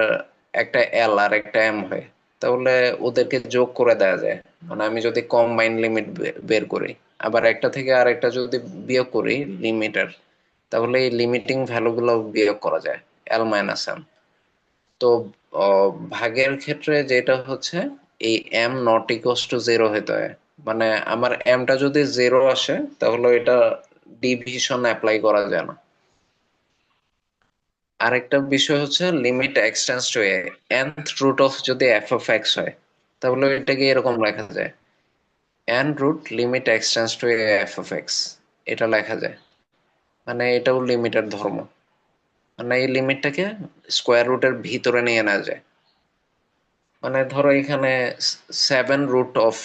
S1: একটা এল আর একটা এম হয়, তাহলে ওদেরকে যোগ করে দেওয়া যায়। মানে আমি যদি কম্বাইন লিমিট বের করি, আবার একটা থেকে আরেকটা যদি বিয়োগ করি লিমিটার, তাহলে এই লিমিটিং ভ্যালুগুলো বিয়োগ করা যায়, এল মাইনাস এম। তো ভাগের ক্ষেত্রে যেটা হচ্ছে, এই am not equals to zero হতে হয়। মানে আমার এমটা যদি জিরো আসে, তাহলে এটা ডিভিশন অ্যাপ্লাই করা যায় না। আরেকটা বিষয় হচ্ছে limit x tends to a, nth root of যদি এফ অফ এক্স হয়, তাহলে এটাকে এরকম লেখা যায়, n root limit x tends to a f of x. এটা লেখা যায়। মানে এটাও লিমিটের ধর্ম। মানে এই লিমিটটাকে স্কোয়ার রুটের ভিতরে নিয়ে নেওয়া যায়। মানে ধরো এখানে 7 root of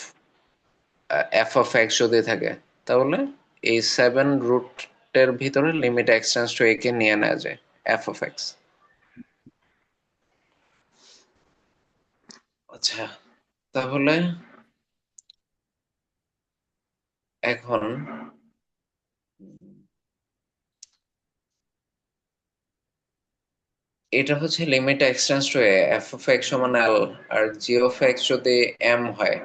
S1: f of x যদি থাকে, তাহলে এই 7 রুটের ভিতরে limit x tends to a কে নিয়ে নেওয়া যায়, এফ অফ এক্স। আচ্ছা, তাহলে এখন এটা হচ্ছে limit x tends to a, f of x সমান এল, আর জি অফ এক্স যদি এম হয়,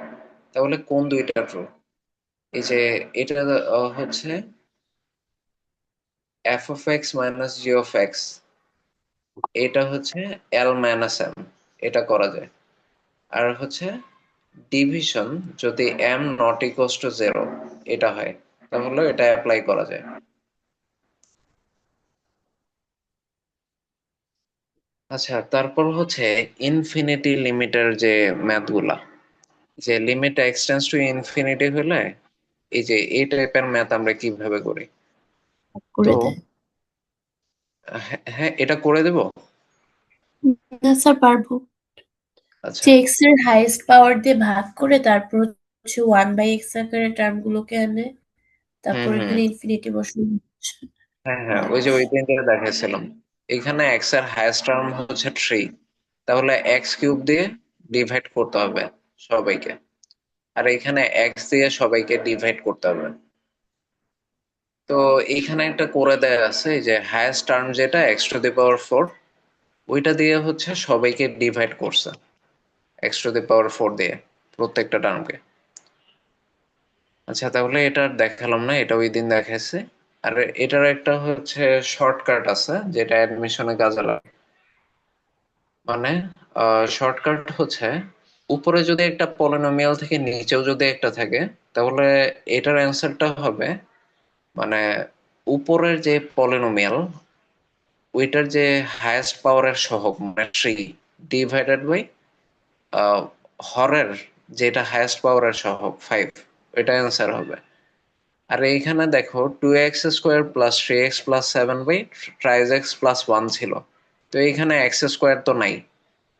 S1: তাহলে কোন দুইটা ট্রু? এই যে এটা হচ্ছে f of x minus G of x, এটা হচ্ছে এল মাইনাস এম, এটা করা যায়। আর হচ্ছে ডিভিশন যদি am not equals to zero এটা হয়, তাহলে এটা অ্যাপ্লাই করা যায়। আচ্ছা, তারপর হচ্ছে ইনফিনিটি লিমিটের যে ম্যাথগুলা, যে লিমিট এক্সটেন্স টু ইনফিনিটি হলে এই যে এই টাইপের ম্যাথ আমরা কিভাবে করি। তো
S2: করে দেয়।
S1: হ্যাঁ হ্যাঁ, এটা করে দেব।
S2: না স্যার, পারবো।
S1: আচ্ছা।
S2: যে এক্স এর হাইয়েস্ট পাওয়ার দিয়ে ভাগ করে তারপর হচ্ছে 1/x আকারে টার্ম গুলোকে আনে,
S1: হুম
S2: তারপর
S1: হুম।
S2: এখানে ইনফিনিটি বসানো হচ্ছে।
S1: হ্যাঁ হ্যাঁ, ওই যে ওই দিনটা দেখাচ্ছিলাম। এখানে এক্স এর হাইয়েস্ট টার্ম হচ্ছে 3, তাহলে এক্স কিউব দিয়ে ডিভাইড করতে হবে সবাইকে, আর এখানে এক্স দিয়ে সবাইকে ডিভাইড করতে হবে। তো এইখানে একটা করে দেয়া আছে যে হাইয়েস্ট টার্ম যেটা x⁴, ওইটা দিয়ে হচ্ছে সবাইকে ডিভাইড করছে x⁴ দিয়ে, প্রত্যেকটা টার্মকে। আচ্ছা, তাহলে এটা আর দেখালাম না, এটা ওই দিন দেখাইছে। আর এটার একটা হচ্ছে শর্টকাট আছে যেটা অ্যাডমিশনে কাজে লাগে। মানে শর্টকাট হচ্ছে, উপরে যদি একটা পলিনোমিয়াল থেকে নিচেও যদি একটা থাকে, তাহলে এটার অ্যান্সারটা হবে, মানে উপরের যে পলিনোমিয়াল ওইটার যে হায়েস্ট পাওয়ারের সহগ মানে 3 ডিভাইডেড বাই হরের যেটা হায়েস্ট পাওয়ারের সহগ 5, ওইটা অ্যান্সার হবে। আর এইখানে দেখো 2x² plus 3x plus 7 by thrice x plus 1 ছিল, তো এইখানে x² তো নাই।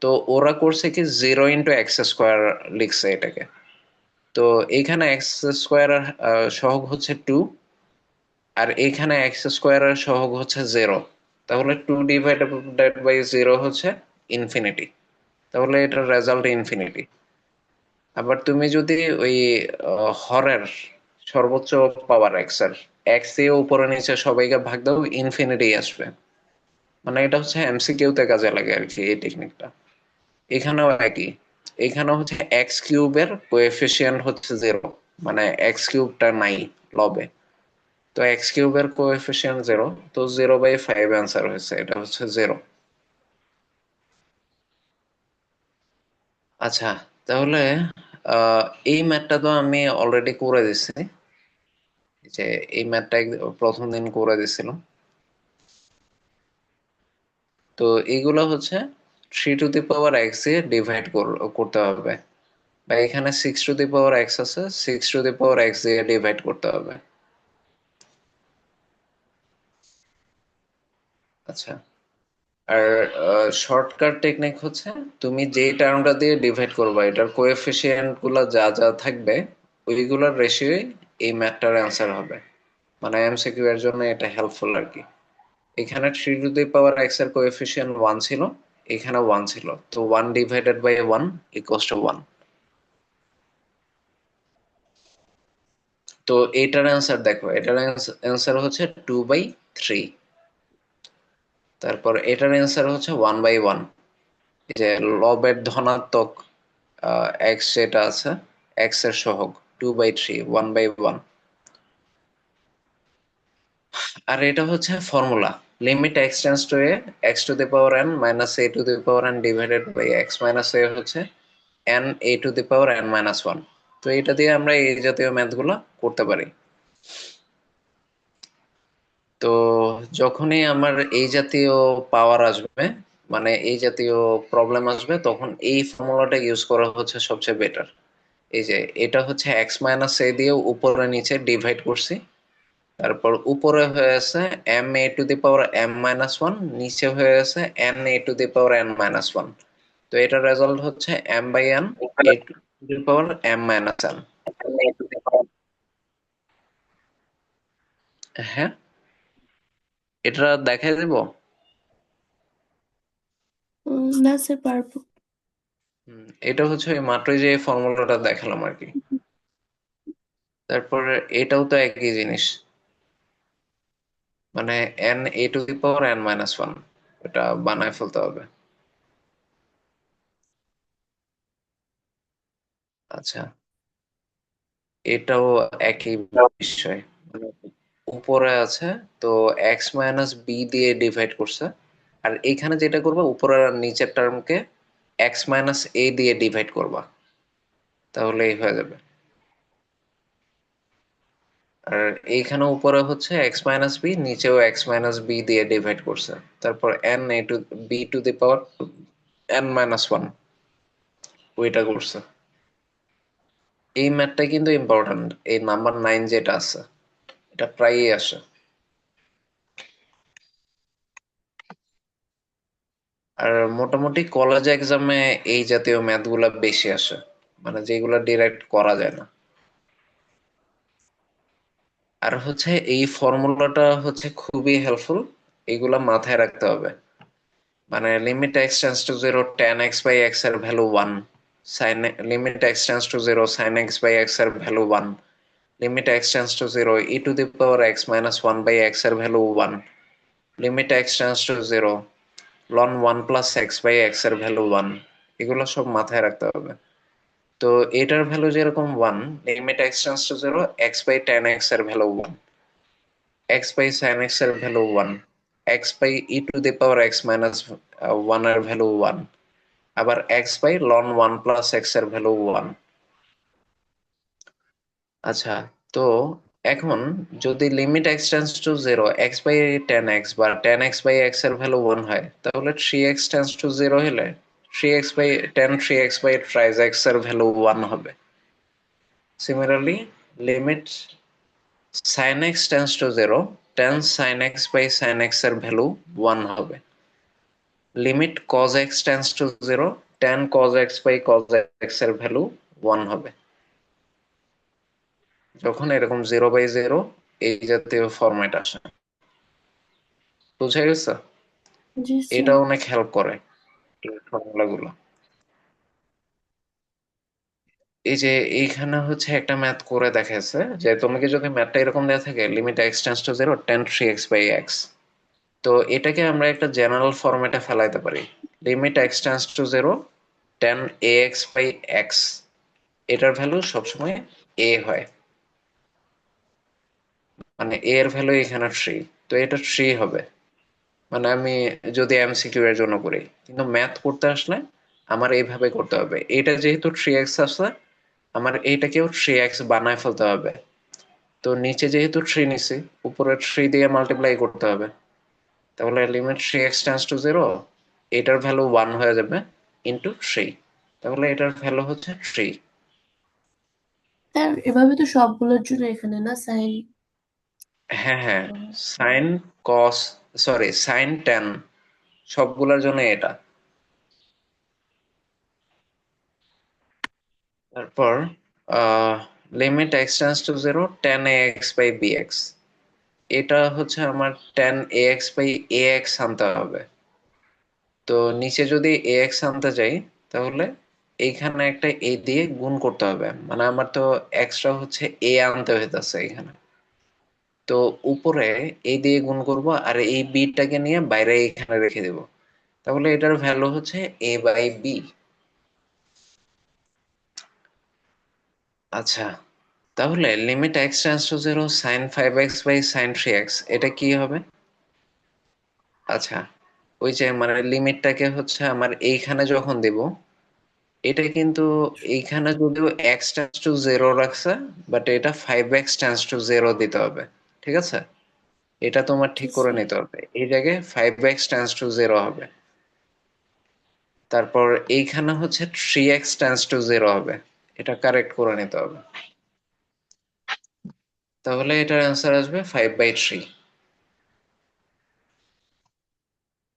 S1: তো ওরা করছে কি 0 × x² লিখছে এটাকে। তো এইখানে x² এর সহগ হচ্ছে 2, আর এইখানে x² এর সহগ হচ্ছে 0। তাহলে 2 ডিভাইডেড বাই 0 হচ্ছে ইনফিনিটি। তাহলে এটার রেজাল্ট ইনফিনিটি। আবার তুমি যদি ওই হরের সর্বোচ্চ পাওয়ার এক্স এর, এক্স দিয়ে উপরে নিচে সবাইকে ভাগ দাও, ইনফিনিটি আসবে। মানে এটা হচ্ছে এমসিকিউ তে কাজে লাগে আর কি এই টেকনিকটা। এখানেও একই। এখানে হচ্ছে এক্স কিউবের কোএফিসিয়েন্ট হচ্ছে 0, মানে এক্স কিউবটা নাই লবে। তো এক্স কিউবের কোএফিসিয়েন্ট 0, তো 0/5 অ্যান্সার হয়েছে, এটা হচ্ছে 0। আচ্ছা, তাহলে এই ম্যাথটা তো আমি অলরেডি করে দিচ্ছি, যে এই ম্যাথটা প্রথম দিন করে দিছিলাম। তো এইগুলো হচ্ছে 3 টু দি পাওয়ার এক্স দিয়ে ডিভাইড করতে হবে, বা এখানে 6 টু দি পাওয়ার এক্স আছে, 6 টু দি পাওয়ার এক্স দিয়ে ডিভাইড করতে হবে। আচ্ছা, আর শর্টকাট টেকনিক হচ্ছে তুমি যে টার্মটা দিয়ে ডিভাইড করবা এটার কোএফিসিয়েন্ট গুলা যা যা থাকবে ওইগুলোর রেশিওই এই ম্যাথটার অ্যান্সার হবে। মানে এমসিকিউ এর জন্য এটা হেল্পফুল আর কি। এখানে 3 টু দি পাওয়ার এক্স এর কোএফিসিয়েন্ট 1 ছিল, এখানে 1 ছিল, তো 1 ডিভাইডেড বাই 1 ইকুয়ালস টু 1। তো এটার অ্যান্সার দেখো, এটার অ্যান্সার হচ্ছে 2/3। তারপর এটার অ্যান্সার হচ্ছে 1/1। যে লবের ধনাত্মক এক্স যেটা আছে, এক্স এর সহগ 2/3, 1/1। আর এটা হচ্ছে formula, limit x tends to a, x to the power n minus a to the power n divided by x minus a হচ্ছে n a to the power n minus one. তো এটা দিয়ে আমরা এই জাতীয় ম্যাথ গুলো করতে পারি। তো যখনই আমার এই জাতীয় পাওয়ার আসবে, মানে এই জাতীয় প্রবলেম আসবে, তখন এই ফর্মুলাটা ইউজ করা হচ্ছে সবচেয়ে বেটার। এই যে এটা হচ্ছে এক্স মাইনাস এ দিয়ে উপরে নিচে ডিভাইড করছি, তারপর উপরে হয়ে আছে m a to the power m minus one, নিচে হয়ে আছে n a to the power n minus one. তো এটার রেজাল্ট হচ্ছে m/n a to the power m minus n. হ্যাঁ, এটা দেখাই দেব।
S2: না স্যার, পারবো।
S1: এটা হচ্ছে ওই মাত্রই যে ফর্মুলাটা দেখালাম আর কি। তারপরে এটাও তো একই জিনিস, মানে N a to the power n minus one, এটা বানায় ফেলতে হবে। আচ্ছা, এটাও একই বিষয়, মানে উপরে আছে, তো এক্স মাইনাস বি দিয়ে ডিভাইড করছে, আর এইখানে যেটা করবা উপরের আর নিচের টার্মকে এক্স মাইনাস এ দিয়ে ডিভাইড করবা, তাহলে এই হয়ে যাবে। আর এইখানে উপরে হচ্ছে এক্স মাইনাস বি, নিচেও এক্স মাইনাস বি দিয়ে ডিভাইড করছে, তারপর n a to b to the power n minus one ওইটা করছে। এই ম্যাথটা কিন্তু ইম্পর্টেন্ট, এই নাম্বার 9 যেটা আছে এটা প্রায়ই আসে। আর মোটামুটি কলেজ এক্সামে এই জাতীয় ম্যাথ গুলা বেশি আসে, মানে যেগুলা ডিরেক্ট করা যায় না। আর হচ্ছে এই ফর্মুলাটা হচ্ছে খুবই হেল্পফুল, এগুলা মাথায় রাখতে হবে। মানে limit x tends to zero tan x by x এর value one, sine limit x tends to zero sine x by x এর value one, limit x tends to zero e to the power x minus one by x এর value one, limit x tends to zero ln one plus x by x এর value one. এগুলো সব মাথায় রাখতে হবে। তো এটার value যেরকম one, limit x tends to zero x by tan x এর value one, x by sine x এর value one, x by e to the power x minus one এর ভ্যালু ওয়ান, আবার x by ln one plus x এর value one. আচ্ছা, তো এখন যদি limit x tends to zero x by tan x বা tan x by x এর value one হয়, তাহলে three x tends to zero হলে three x by thrice x এর ভ্যালু ওয়ান হবে। Similarly limit sin x tends to zero then sin x by sin x এর value one হবে। Limit cos x tends to zero then cos x by cos x এর value one হবে, যখন এরকম 0/0 এই জাতীয় format আসে। বুঝা গেছে?
S2: জি
S1: এটা
S2: স্যার।
S1: অনেক হেল্প করে এই ফর্মুলা গুলো। এই যে এইখানে হচ্ছে একটা ম্যাথ করে দেখাচ্ছে, যে তোমাকে যদি ম্যাথটা এরকম দেওয়া থাকে limit x tends to zero then three x by x, তো এটাকে আমরা একটা জেনারেল ফরম্যাটে ফেলাইতে পারি। Limit x tends to zero then a x by x, এটার ভ্যালু সবসময় এ হয়, মানে এ এর ভ্যালু এখানে থ্রি, তো এটা থ্রি হবে। মানে আমি যদি এমসিকিউ এর জন্য করি, কিন্তু ম্যাথ করতে আসলে আমার এইভাবে করতে হবে। এটা যেহেতু থ্রি এক্স আছে, আমার এইটাকেও 3x বানায় ফেলতে হবে। তো নিচে যেহেতু 3 নিছি, উপরে 3 দিয়ে মাল্টিপ্লাই করতে হবে। তাহলে লিমিট 3x টেন্ডস টু 0, এটার ভ্যালু 1 হয়ে যাবে ইন্টু 3। তাহলে এটার ভ্যালু হচ্ছে 3।
S2: স্যার এভাবে তো সবগুলোর জন্য এখানে না সাইন।
S1: হ্যাঁ হ্যাঁ, sine cos, sorry sine tan সবগুলোর জন্য এটা। তারপর limit x tends to 0 tan ax by bx, এটা হচ্ছে আমার tan ax বাই ax আনতে হবে। তো নিচে যদি ax আনতে যাই, তাহলে এইখানে একটা a দিয়ে গুণ করতে হবে, মানে আমার তো এক্সট্রা হচ্ছে a আনতে হইতেছে এখানে। তো উপরে a দিয়ে গুণ করব, আর এই b টাকে নিয়ে বাইরে এখানে রেখে দেব। তাহলে এটার ভ্যালু হচ্ছে a বাই b। আচ্ছা, তাহলে limit x tends to 0 sine 5x by sine 3x, এটা কি হবে? আচ্ছা, ওই যে মানে লিমিটটাকে হচ্ছে আমার এইখানে যখন দেব, এটা কিন্তু এইখানে যদিও এক্স টেন্ডস টু 0 রাখছে, বাট এটা 5x টেন্ডস টু 0 দিতে হবে। ঠিক আছে, এটা তোমার ঠিক করে
S2: স্যার
S1: নিতে হবে। এই জায়গায় 5x টেন্ডস টু 0 হবে। তারপর এইখানে হচ্ছে 3x টেন্ডস টু 0 হবে। এটা কারেক্ট করে নিতে হবে। তাহলে এটার অ্যান্সার আসবে 5/3।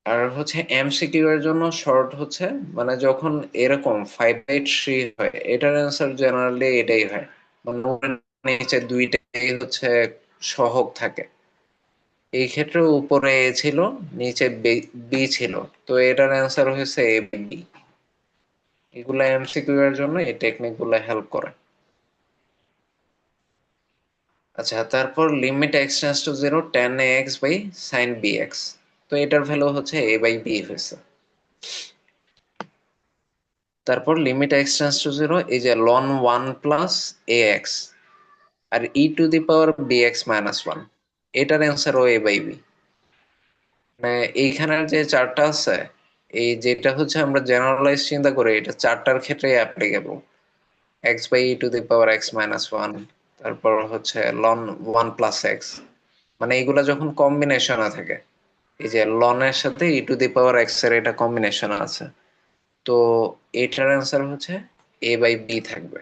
S1: আর হচ্ছে এমসিকিউ এর জন্য শর্ট হচ্ছে, মানে যখন এরকম 5/3 হয়, এটার অ্যান্সার জেনারেলি এটাই হয়, মানে উপরে নিচে দুইটাই হচ্ছে সহগ থাকে। এই ক্ষেত্রে উপরে এ ছিল, নিচে বি ছিল, তো এটার অ্যান্সার হয়েছে এ বি। এগুলা এমসিকিউ এর জন্য এই টেকনিক গুলা হেল্প করে। আচ্ছা, তারপর limit x tends to 0 tan ax by sin bx, তো এটার ভ্যালু হচ্ছে a বাই b হয়েছে। তারপর লিমিট এক্স টেন্ডস টু 0, এই যে ln 1 প্লাস ax আর e to the power bx minus 1, এটার অ্যান্সার ও a বাই b। মানে এইখানের যে চারটা আছে, এই যেটা হচ্ছে আমরা জেনারেলাইজ চিন্তা করি, এটা চারটার ক্ষেত্রে applicable. X by e to the power x minus 1, তারপর হচ্ছে ln 1 প্লাস এক্স, মানে এইগুলা যখন কম্বিনেশনে থাকে, এই যে লন এর সাথে ই টু দি পাওয়ার এক্স এর এটা কম্বিনেশন আছে, তো এটার অ্যান্সার হচ্ছে এ বাই বি থাকবে।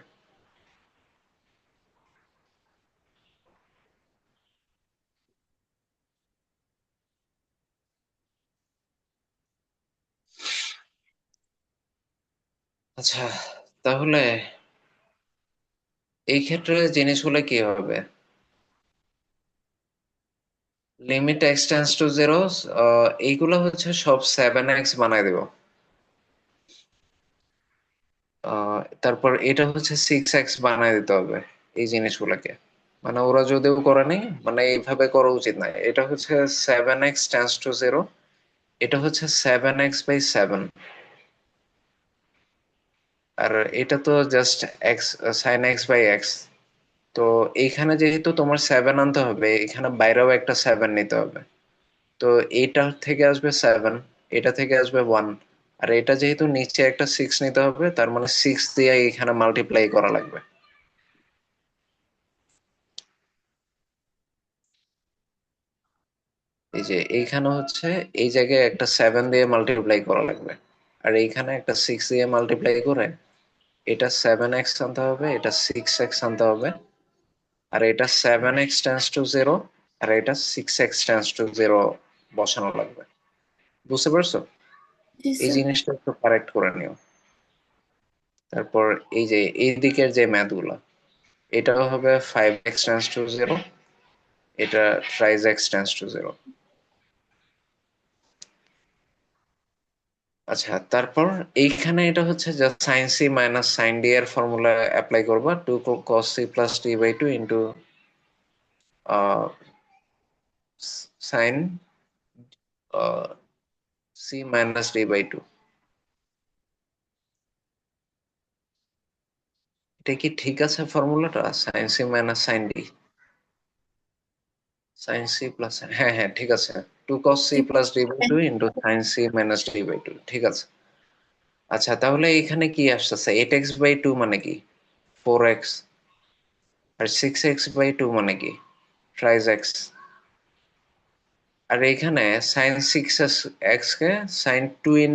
S1: আচ্ছা, তাহলে এই ক্ষেত্রে জিনিসগুলো কি হবে? লিমিট এক্স টেন্ডস টু 0, এইগুলো হচ্ছে সব 7x বানাই দেব। তারপর এটা হচ্ছে 6x বানাই দিতে হবে এই জিনিসগুলোকে। মানে ওরা যদিও করে নাই, মানে এইভাবে করা উচিত না। এটা হচ্ছে 7x টেন্ডস টু 0, এটা হচ্ছে 7x বাই 7, আর এটা তো just x, sine x by x. তো এইখানে যেহেতু তোমার 7 আনতে হবে, এখানে বাইরেও একটা 7 নিতে হবে। তো এটা থেকে আসবে 7, এটা থেকে আসবে 1, আর এটা যেহেতু নিচে একটা 6 নিতে হবে, তার মানে 6 দিয়ে এখানে মাল্টিপ্লাই করা লাগবে। এই যে এইখানে হচ্ছে এই জায়গায় একটা 7 দিয়ে মাল্টিপ্লাই করা লাগবে, আর এইখানে একটা 6 দিয়ে মাল্টিপ্লাই করে এটা 7x আনতে হবে, এটা 6x আনতে হবে, আর এটা 7x টেন্ডস টু 0, আর এটা 6x টেন্ডস টু 0 বসানো লাগবে। বুঝতে পারছো?
S2: জি
S1: এই
S2: স্যার।
S1: জিনিসটা একটু কারেক্ট করে নিও। তারপর এই যে এই দিকের যে ম্যাথ গুলো, এটাও হবে 5x টেন্ডস টু 0, এটা ট্রাইজ x টেন্ডস টু 0। আচ্ছা, তারপর এইখানে এটা হচ্ছে just sine c minus sine d এর ফর্মুলা অ্যাপ্লাই করবা, 2 cos c plus d by 2 into sine c minus d by 2। এটা কি ঠিক আছে ফর্মুলাটা? Sine c minus sine d, sine c plus, হ্যাঁ হ্যাঁ ঠিক আছে, 2 cos c
S2: জি
S1: plus d by 2 into sine c minus d by 2, ঠিক আছে। আচ্ছা, তাহলে এখানে কি আসতেছে 8x বাই 2 মানে কি? 4x, আর 6x/2 মানে কি, ট্রাইজ এক্স। আর এখানে সাইন 6x কে সাইন 2 ×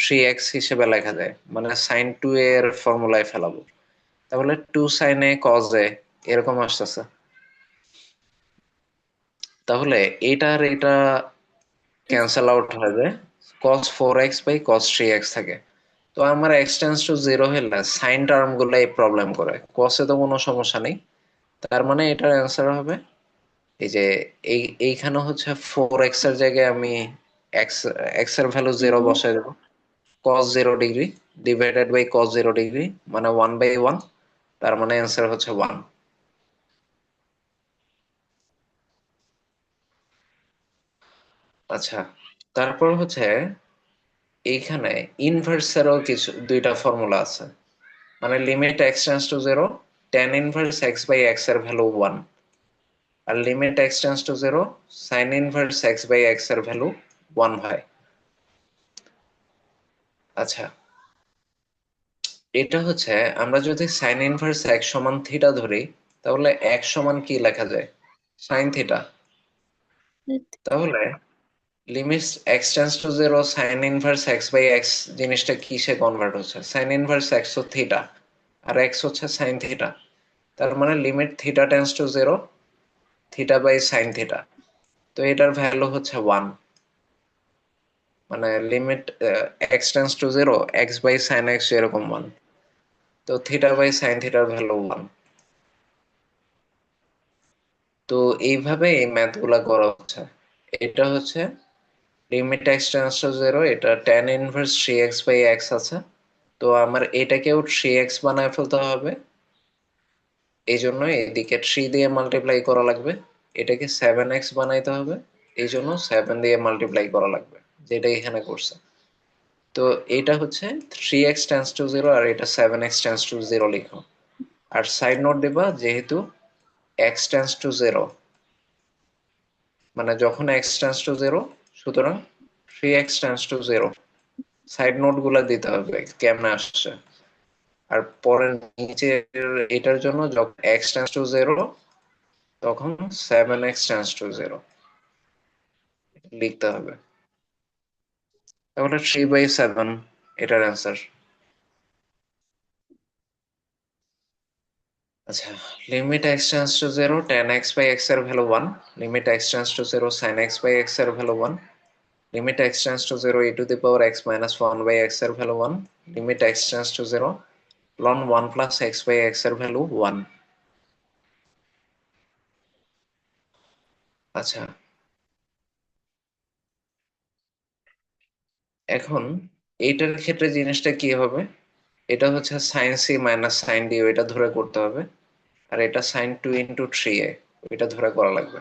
S1: 3x হিসেবে লেখা যায়, মানে সাইন 2 এর ফর্মুলায় ফেলাবো, তাহলে 2 sin a cos a এরকম আসতেছে। তাহলে এটা আর এটা
S2: Yes.
S1: ক্যান্সেল আউট হয়ে যায়, cos 4x/cos 3x থাকে। তো আমার x টেন্স টু 0 হলে সাইন টার্ম গুলো এই প্রবলেম করে, cos এ তো কোনো সমস্যা নেই। তার মানে এটার অ্যান্সার হবে এই যে এইখানে হচ্ছে 4x এর জায়গায় আমি x x এর ভ্যালু 0
S2: Zero.
S1: বসাই দেবো, cos 0 degree divided by cos 0 degree, মানে 1/1, তার মানে অ্যান্সার হচ্ছে 1। আচ্ছা, তারপর হচ্ছে এইখানে ইনভার্সেরও কিছু দুইটা ফর্মুলা আছে, মানে limit x tends to 0 tan inverse x/x এর ভ্যালু 1, আর limit x tends to 0 sin inverse x/x এর ভ্যালু 1 হয়। আচ্ছা, এটা হচ্ছে আমরা যদি sin ইনভার্স x সমান থিটা ধরি, তাহলে x সমান কি লেখা যায়, sin থিটা। তাহলে limit x tends to 0 sin inverse x/x জিনিসটা কিসে কনভার্ট হচ্ছে, sin ইনভার্স x তো থিটা, আর x হচ্ছে sin থিটা। তার মানে limit theta tends to 0 theta by sine theta, তো এটার ভ্যালু হচ্ছে 1, মানে limit x tends to 0 x/sin x এরকম 1, তো থিটা বাই সাইন থিটার ভ্যালু 1। তো এইভাবে এই ম্যাথ গুলা করা হচ্ছে। এটা হচ্ছে লিমিট x টেন্স টু 0, এটা tan ইনভার্স 3x/x আছে, তো আমার এটাকেও 3x বানায় ফেলতে হবে, এই জন্য এদিকে 3 দিয়ে মাল্টিপ্লাই করা লাগবে, এটাকে 7x বানাইতে হবে, এই জন্য 7 দিয়ে মাল্টিপ্লাই করা লাগবে, যেটা এখানে করছে। তো এটা হচ্ছে 3x টেন্স টু 0 আর এটা 7x টেন্স টু 0 লিখো। আর সাইড নোট দিবা, যেহেতু x টেন্স টু 0, মানে যখন x টেন্স টু 0, সুতরাং 3x tense to 0, side note গুলা দিতে হবে কেমনে আসছে। আর পরে নিচে এটার জন্য যখন x টেন্স টু 0, তখন 7x টেন্স টু 0 লিখতে হবে। তাহলে 3/7 এটার অ্যান্সার। আচ্ছা, limit x tends to 0 tan x/x এর value 1, limit x tends to 0 sin x/x এর value 1, limit x tends to 0 e⁻x−1/x এর value 1, limit x tends to 0 ln 1 plus x/x এর value 1। আচ্ছা, এখন এইটার ক্ষেত্রে জিনিসটা কি হবে, এটা হচ্ছে sin c minus sin d, ওইটা ধরে করতে হবে, আর এটা sin 2 × 3a, ওইটা ধরে করা লাগবে।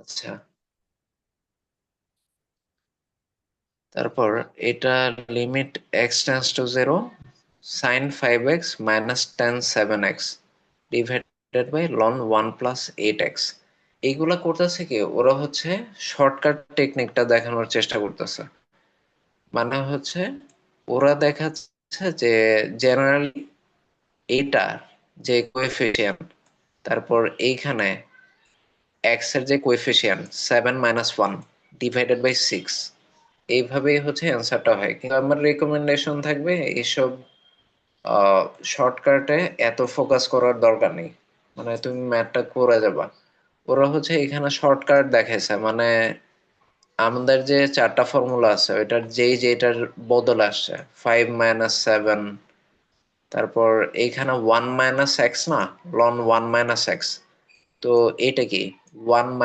S1: আচ্ছা, তারপর এটা limit x tends to 0 sin 5x minus tan 7x divided by ln 1 plus 8x। এইগুলা করতেছে কি, ওরা হচ্ছে শর্টকাট টেকনিকটা দেখানোর চেষ্টা করতেছে, মানে হচ্ছে ওরা দেখাচ্ছে যে জেনারেলি এইটার যে কোএফিসিয়েন্ট, তারপর এইখানে x এর যে কোএফিসিয়েন্ট 7 - 1 ডিভাইডেড বাই 6, এইভাবেই হচ্ছে অ্যান্সারটা হয়। কিন্তু আমার রিকমেন্ডেশন থাকবে এইসব শর্টকাটে এত ফোকাস করার দরকার নেই, মানে তুমি ম্যাথটা করে যাবা। ওরা হচ্ছে এখানে শর্টকাট দেখাইছে, মানে আমাদের যে চারটা ফর্মুলা আছে ওইটার যেটার বদল আসছে 5 - 7, তারপর এইখানে 1 - x না, ln 1 - x, তো এটা কি 1 -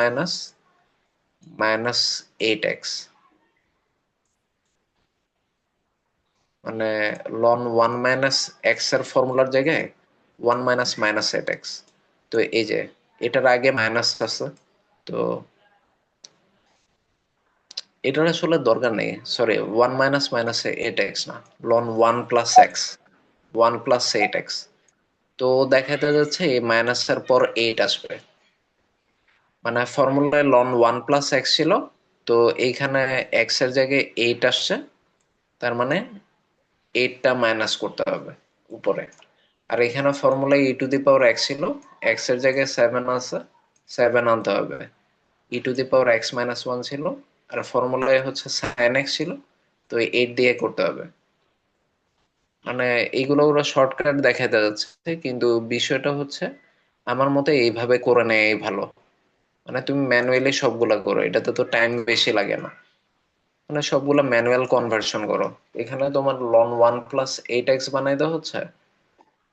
S1: -8x, মানে ln 1 - x এর ফর্মুলার জায়গায় 1 - -8x। তো এই যে এটার আগে মাইনাস আছে, তো এটার আসলে দরকার নেই, সরি 1 - -8x না, ln 1 + x, 1 + 8x। তো দেখাতে যাচ্ছে এই মাইনাসের পর 8 আসবে, মানে ফর্মুলায় ln 1 + x ছিল, তো এইখানে x এর জায়গায় 8 আসছে, তার মানে 8টা মাইনাস করতে হবে উপরে। আর এখানে ফর্মুলা e⁴x ছিল, x এর জায়গায় 7 আছে, 7 আনতে হবে। e⁴x-1 ছিল, আর ফর্মুলায় হচ্ছে sin x ছিল, তো 8 দিয়ে করতে হবে। মানে এইগুলো ওরা শর্টকাট দেখাতে যাচ্ছে, কিন্তু বিষয়টা হচ্ছে আমার মতে এইভাবে করে নেয় ভালো। মানে তুমি ম্যানুয়ালি সবগুলা করো, এটাতে তো টাইম বেশি লাগে না। মানে সবগুলা ম্যানুয়াল কনভার্সন করো। এখানে তোমার লন 1+8x বানাই দেওয়া হচ্ছে,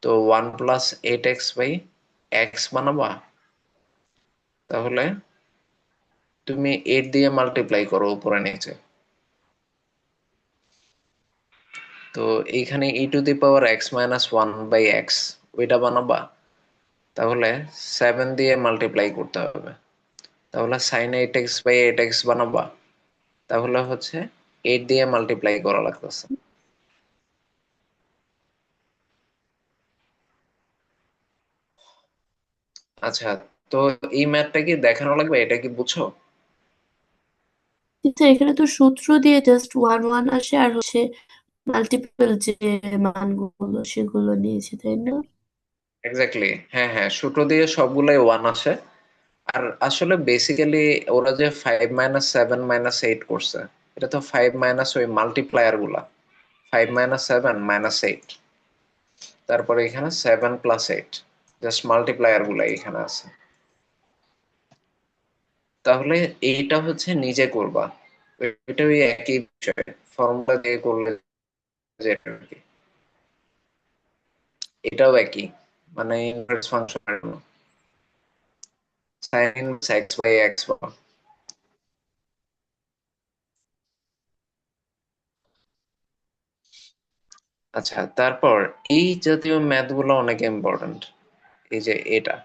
S1: তো 1+8x/x বানাবা, তাহলে তুমি 8 দিয়ে মাল্টিপ্লাই করো উপরে নিচে। তো এইখানে e⁴x-1/x ওইটা বানাবা, তাহলে 7 দিয়ে মাল্টিপ্লাই করতে হবে। তাহলে sin 8x/8x বানাবা, তাহলে হচ্ছে 8 দিয়ে মাল্টিপ্লাই করা লাগতেছে। আচ্ছা, তো এই ম্যাথটা কি দেখানো লাগবে, এটা কি বুঝছো?
S2: কিন্তু এখানে তো সূত্র দিয়ে জাস্ট 1 1 আসে, আর হচ্ছে মাল্টিপল যে মানগুলো সেগুলো নিয়েছে, তাই না?
S1: এক্স্যাক্টলি, হ্যাঁ হ্যাঁ, সূত্র দিয়ে সবগুলাই 1 আসে। আর আসলে বেসিক্যালি ওরা যে 5-7-8 করছে, এটা তো 5 মাইনাস ওই মাল্টিপ্লায়ার গুলা, 5-7-8, তারপরে এখানে 7+8, জাস্ট মাল্টিপ্লায়ার গুলা এখানে আছে। তাহলে এইটা হচ্ছে নিজে করবা, এটা ওই একই বিষয়, ফর্মুলা দিয়ে করলে যেটা আর কি, এটাও একই, মানে ইনভার্স ফাংশনের জন্য sin x/x। আচ্ছা, তারপর এই জাতীয় ম্যাথ গুলো অনেক ইম্পর্টেন্ট। এই যে এটা,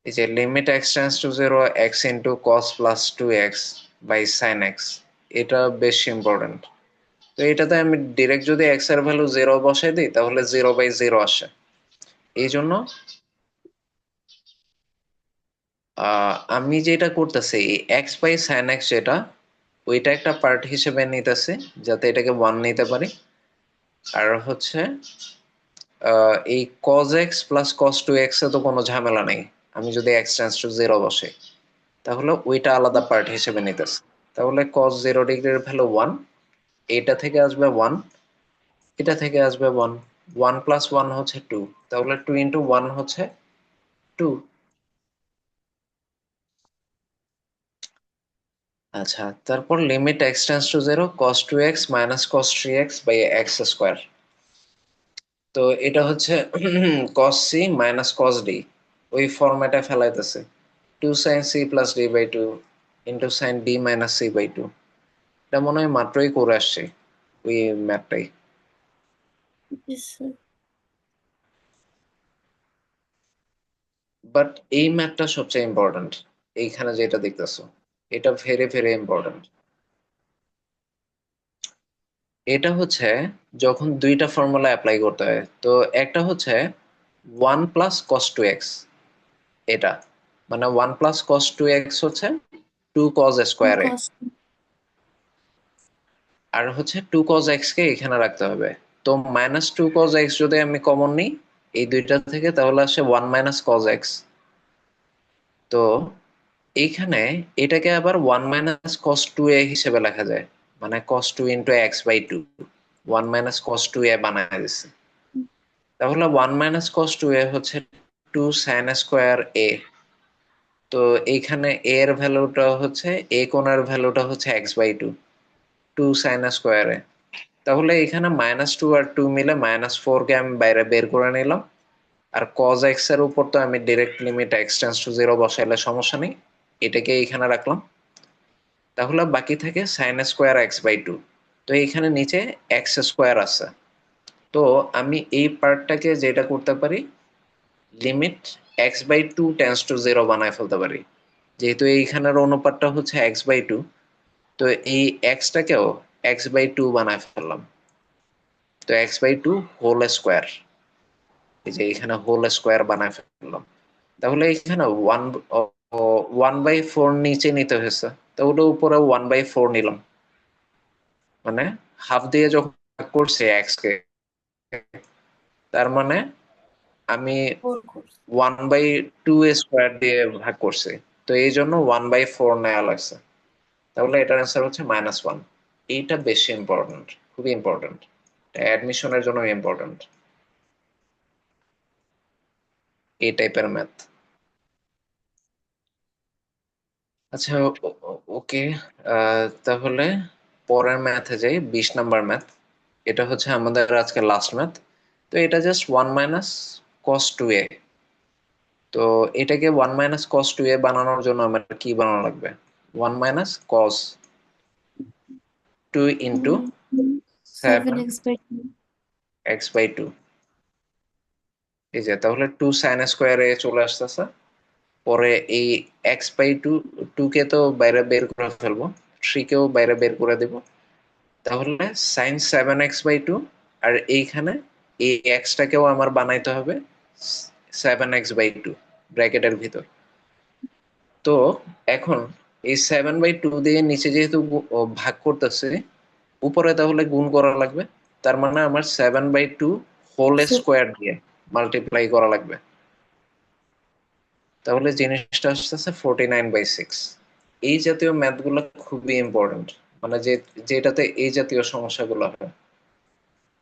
S1: এই যে limit x → 0 x * cos + 2x/sin x, এটা বেশ ইম্পর্টেন্ট। তো এটাতে আমি ডিরেক্ট যদি x এর ভ্যালু 0 বসাই দিই, তাহলে 0/0 আসে। এই জন্য আমি যেটা করতেছি, x/sin x যেটা, ওইটা একটা পার্ট হিসেবে নিতেছি, যাতে এটাকে 1 নিতে পারি। আর হচ্ছে এই cos x + cos 2x এ তো কোনো ঝামেলা নেই, আমি যদি x → 0 বসাই, তাহলে ওইটা আলাদা পার্ট হিসেবে নিতেছে। তাহলে cos 0 ডিগ্রির ভ্যালু 1, এটা থেকে আসবে 1, এটা থেকে আসবে 1, 1+1 হচ্ছে 2, তাহলে 2 × 1 হচ্ছে 2। আচ্ছা, তারপর limit x → 0 cos 2x - cos 3x/x²। তো এটা হচ্ছে cos c - cos d, ওই ফরম্যাটে ফেলাইতেছে, 2 sin c + d/2 sin d - c/2। এটা মনে হয় মাত্রই করে আসছে ওই ম্যাথটাই।
S2: Yes, sir.
S1: বাট এই ম্যাথটা সবচেয়ে ইম্পর্টেন্ট, এইখানে যেটা দেখতেছো, এটা ভেরি ভেরি ইম্পর্টেন্ট। এটা হচ্ছে যখন দুইটা ফর্মুলা অ্যাপ্লাই করতে হয়, তো একটা হচ্ছে 1+cos 2x, এটা মানে 1+cos 2x হচ্ছে 2 cos²
S2: Cost.
S1: আর হচ্ছে 2 cos x কে এখানে রাখতে হবে। তো -2 cos x যদি আমি কমন নিই এই দুইটা থেকে, তাহলে আসে 1 - cos x। তো এইখানে এটাকে আবার 1 - cos 2a হিসেবে লেখা যায়, মানে cos 2 × x/2, 1 - cos 2a বানায় দিচ্ছে। তাহলে 1 - cos 2a হচ্ছে 2 sin²a। তো এইখানে a এর ভ্যালুটা হচ্ছে, a কোণের ভ্যালুটা হচ্ছে x/2, 2 sin²a। তাহলে এখানে -2 আর 2 মিলে -4 কে আমি বাইরে বের করে নিলাম। আর cos x এর উপর তো আমি ডিরেক্ট লিমিট x → 0 বসাইলে সমস্যা নেই, এটাকে এখানে রাখলাম। তাহলে বাকি থাকে sin²x/2। তো এখানে নিচে x² আছে। তো আমি এই পার্টটাকে যেটা করতে পারি, লিমিট x/2 → 0 বানায় ফেলতে পারি, যেহেতু এইখানের অনুপাতটা হচ্ছে x/2। তো এই x টাকেও x/2 বানায় ফেললাম, তো x/2 হোল স্কোয়ার, এই যে এখানে হোল স্কোয়ার বানায় ফেললাম। তাহলে এখানে 1/4 নিচে নিতে হয়েছে, তো ওটা উপরে 1/4 নিলাম, মানে হাফ দিয়ে যখন ভাগ করছি এক্স কে, তার মানে আমি
S2: 4 করছি।
S1: 1/2 দিয়ে ভাগ করছি, তো এই জন্য 1/4 নেওয়া লাগছে। তাহলে এটার অ্যান্সার হচ্ছে -1। এইটা বেশি ইম্পর্টেন্ট, খুবই ইম্পর্টেন্ট, অ্যাডমিশনের জন্য ইম্পর্টেন্ট এই টাইপের ম্যাথ। আচ্ছা, ওকে, তাহলে পরের ম্যাথে যাই, 20 নাম্বার ম্যাথ। এটা হচ্ছে আমাদের আজকে লাস্ট ম্যাথ। তো এটা জাস্ট 1 - cos 2a। তো এটাকে 1 - cos 2a বানানোর জন্য আমার কি বানানো লাগবে? 1 - cos 2 into
S2: 7
S1: seven
S2: x by 2।
S1: X by two. এই যে তাহলে 2 sin² চলে আসতেছে। পরে এই x/2, 2 কে তো বাইরে বের করে ফেলবো, 3 কেও বাইরে বের করে দেব। তাহলে sin 7x/2, আর এইখানে এই এক্সটাকেও আমার বানাইতে হবে 7x/2 ব্র্যাকেটের ভিতর। তো এখন এই 7/2 দিয়ে নিচে যেহেতু ভাগ করতেছে, উপরে তাহলে গুণ করা লাগবে। তার মানে আমার 7/2 হোল স্কোয়ার দিয়ে মাল্টিপ্লাই করা লাগবে। তাহলে জিনিসটা আসতেছে 49/6। এই জাতীয় ম্যাথগুলো খুবই ইম্পর্টেন্ট, মানে যেটাতে এই জাতীয় সমস্যাগুলো হয়,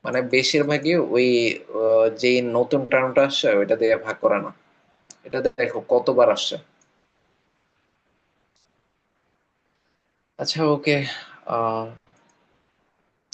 S1: মানে বেশিরভাগই ওই যেই নতুন টার্মটা আসছে ওইটা দিয়ে ভাগ করে না। এটা দেখো কতবার আসছে। আচ্ছা, ওকে,